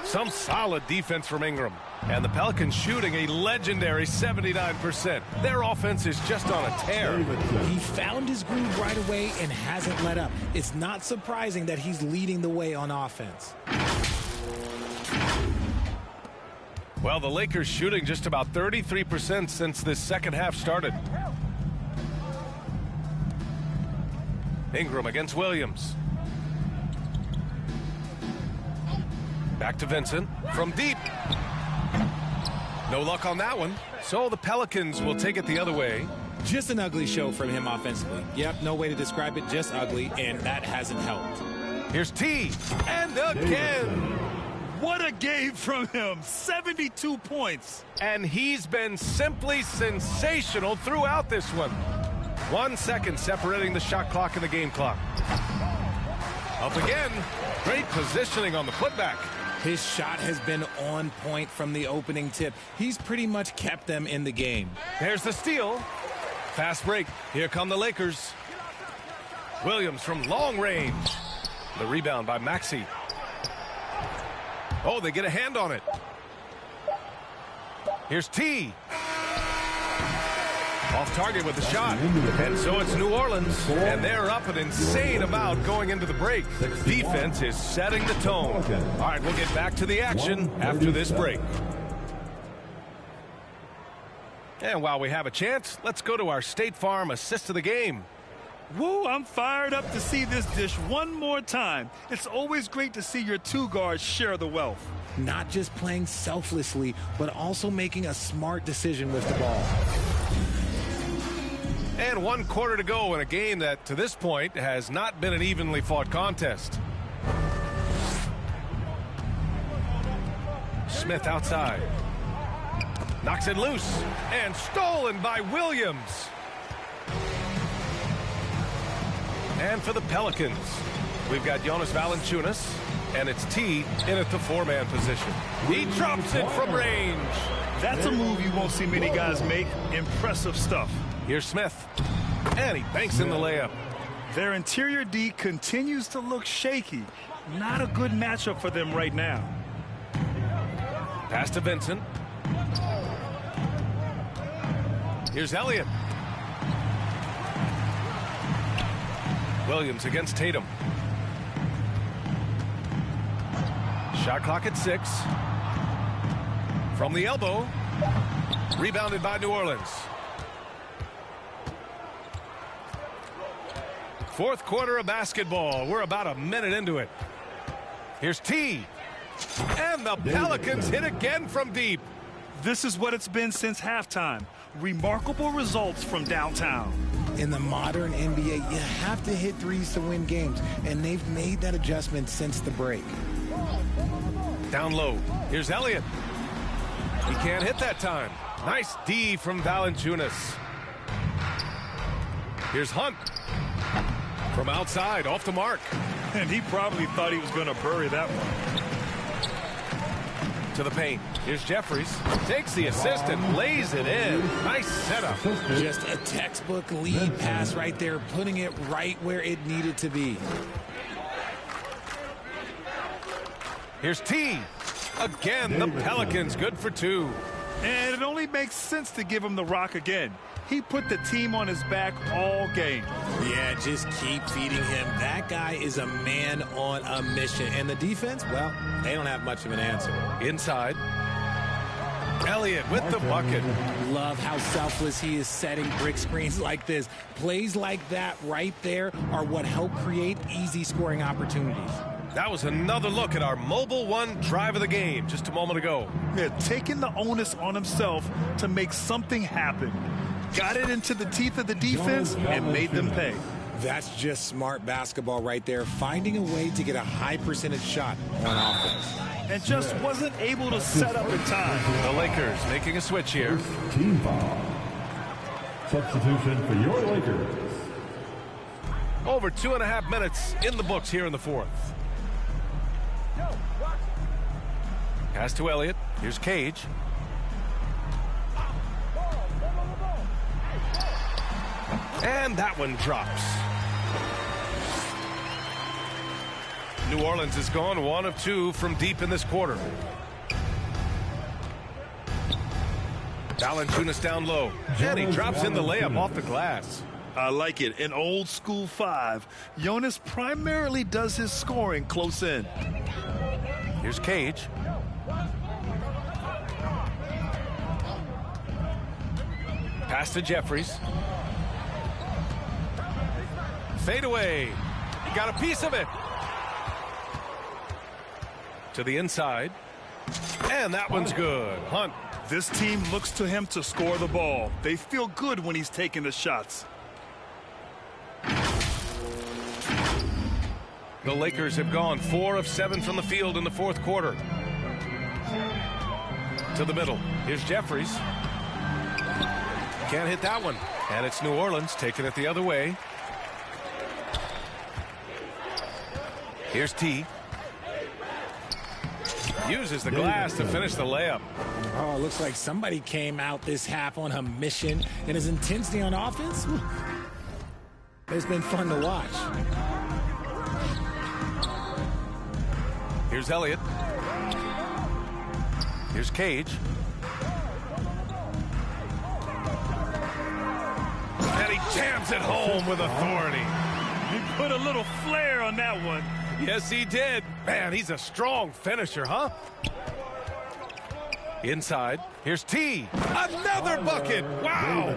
Some solid defense from Ingram. And the Pelicans shooting a legendary 79%. Their offense is just on a tear. He found his groove right away and hasn't let up. It's not surprising that he's leading the way on offense. Well, the Lakers shooting just about 33% since this second half started. Ingram against Williams. Back to Vincent from deep. No luck on that one. So the Pelicans will take it the other way. Just an ugly show from him offensively. Yep, no way to describe it, just ugly, and that hasn't helped. Here's T. And again. What a game from him. 72 points. And he's been simply sensational throughout this one. 1 second separating the shot clock and the game clock. Up again. Great positioning on the putback. His shot has been on point from the opening tip. He's pretty much kept them in the game. There's the steal. Fast break. Here come the Lakers. Williams from long range. The rebound by Maxey. Oh, they get a hand on it. Here's T. Off target with the shot. And so it's New Orleans. And they're up an insane amount going into the break. Defense is setting the tone. All right, we'll get back to the action after this break. And while we have a chance, let's go to our State Farm assist of the game. Woo, I'm fired up to see this dish one more time. It's always great to see your two guards share the wealth. Not just playing selflessly, but also making a smart decision with the ball. And 1 quarter to go in a game that, to this point, has not been an evenly fought contest. Smith outside. Knocks it loose. And stolen by Williams. And for the Pelicans, we've got Jonas Valanciunas, and it's T in at the four-man position. He drops it from range. That's a move you won't see many guys make. Impressive stuff. Here's Smith, and he banks in the layup. Their interior D continues to look shaky. Not a good matchup for them right now. Pass to Vincent. Here's Elliott. Williams against Tatum. Shot clock at 6. From the elbow. Rebounded by New Orleans. Fourth quarter of basketball. We're about a minute into it. Here's T. And the Pelicans hit again from deep. This is what it's been since halftime. Remarkable results from downtown. In the modern NBA, you have to hit threes to win games, and they've made that adjustment since the break. Down low. Here's Elliott. He can't hit that time. Nice D from Valanciunas. Here's Hunt. From outside, off the mark. And he probably thought he was going to bury that one. To the paint. Here's Jeffries. Takes the assist and lays it in. Nice setup. Just a textbook lead pass right there, putting it right where it needed to be. Here's T. Again, the Pelicans good for 2. And it only makes sense to give him the rock again. He put the team on his back all game. Yeah, just keep feeding him. That guy is a man on a mission. And the defense, well, they don't have much of an answer. Inside. Elliott with the bucket. Love how selfless he is setting brick screens like this. Plays like that right there are what help create easy scoring opportunities. That was another look at our Mobile One drive of the game just a moment ago. Yeah, taking the onus on himself to make something happen. Got it into the teeth of the defense and made them pay. That's just smart basketball right there, finding a way to get a high percentage shot on offense. And just wasn't able to set up in time. The Lakers making a switch here. Team foul. Substitution for your Lakers. Over 2.5 minutes in the books here in the fourth. Pass to Elliott. Here's Cage. And that one drops. New Orleans has gone 1 of 2 from deep in this quarter. Valanciunas down low. And he drops in the layup off the glass. I like it. An old school 5. Jonas primarily does his scoring close in. Here's Cage. Pass to Jeffries. Fade away. He got a piece of it. To the inside. And that one's good. Hunt. This team looks to him to score the ball. They feel good when he's taking the shots. The Lakers have gone 4 of 7 from the field in the fourth quarter. To the middle. Here's Jeffries. Can't hit that one. And it's New Orleans taking it the other way. Here's T. Uses the glass to finish the layup. Oh, it looks like somebody came out this half on a mission. And his intensity on offense, it's been fun to watch. Here's Elliott. Here's Cage. And he jams it home with authority. He put a little flair on that one. Yes, he did. Man, he's a strong finisher, huh? Inside. Here's T. Another bucket. Wow.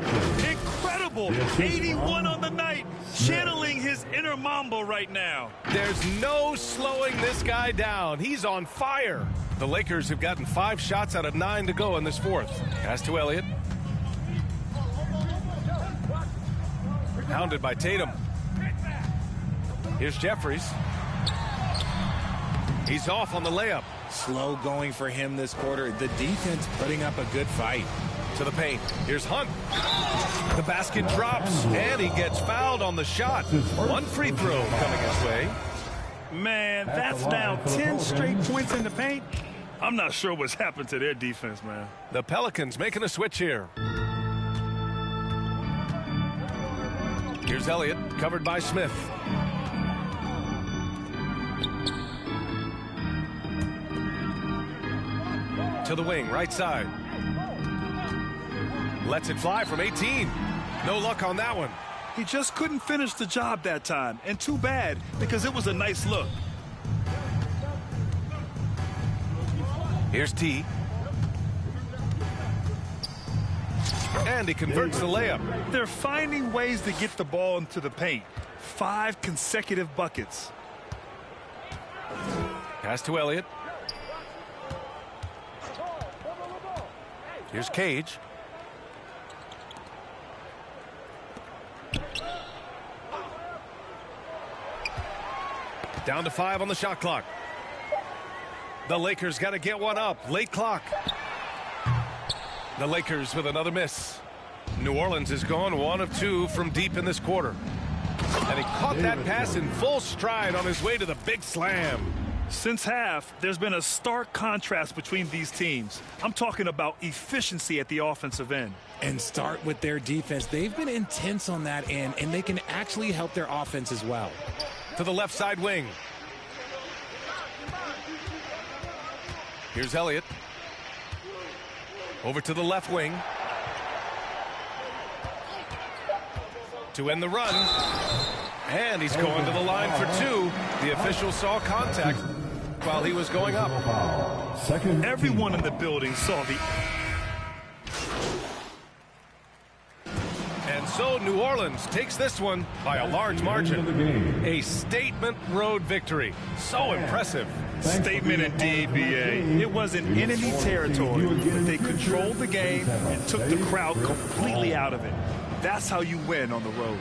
Incredible. 81 on the night. Channeling his inner Mamba right now. There's no slowing this guy down. He's on fire. The Lakers have gotten 5 shots out of 9 to go in this fourth. Pass to Elliott. Pounded by Tatum. Here's Jeffries. He's off on the layup. Slow going for him this quarter. The defense putting up a good fight. To the paint. Here's Hunt. The basket drops, and he gets fouled on the shot. 1 free throw coming his way. Man, that's now 10 straight points in the paint. I'm not sure what's happened to their defense, man. The Pelicans making a switch here. Here's Elliott, covered by Smith. To the wing, right side. Lets it fly from 18. No luck on that one. He just couldn't finish the job that time. And too bad, because it was a nice look. Here's T. And he converts the layup. They're finding ways to get the ball into the paint. 5 consecutive buckets. Pass to Elliott. Here's Cage. Down to 5 on the shot clock. The Lakers got to get one up. Late clock. The Lakers with another miss. New Orleans has gone 1 of 2 from deep in this quarter. And he caught that pass in full stride on his way to the big slam. Since half, there's been a stark contrast between these teams. I'm talking about efficiency at the offensive end. And start with their defense. They've been intense on that end, and they can actually help their offense as well. To the left side wing. Here's Elliott. Over to the left wing. To end the run. And he's going to the line for two. The official saw contact while he was going up. Everyone in the building saw the... And so New Orleans takes this one by a large margin. A statement road victory. So impressive. Statement indeed, BA. It wasn't enemy territory, but they controlled the game and took the crowd completely out of it. That's how you win on the road.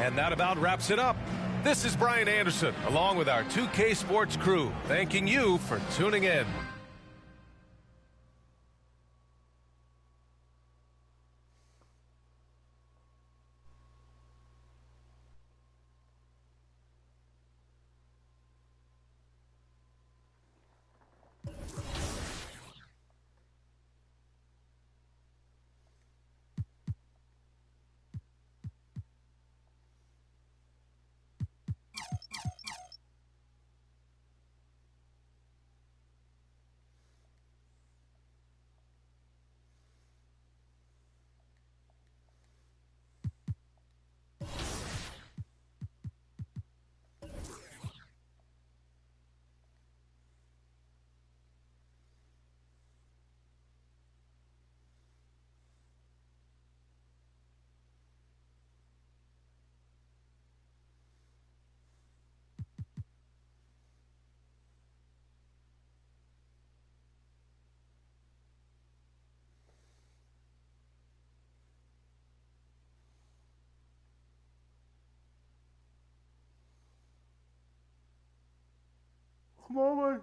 And that about wraps it up. This is Brian Anderson, along with our 2K Sports crew, thanking you for tuning in. I'm over.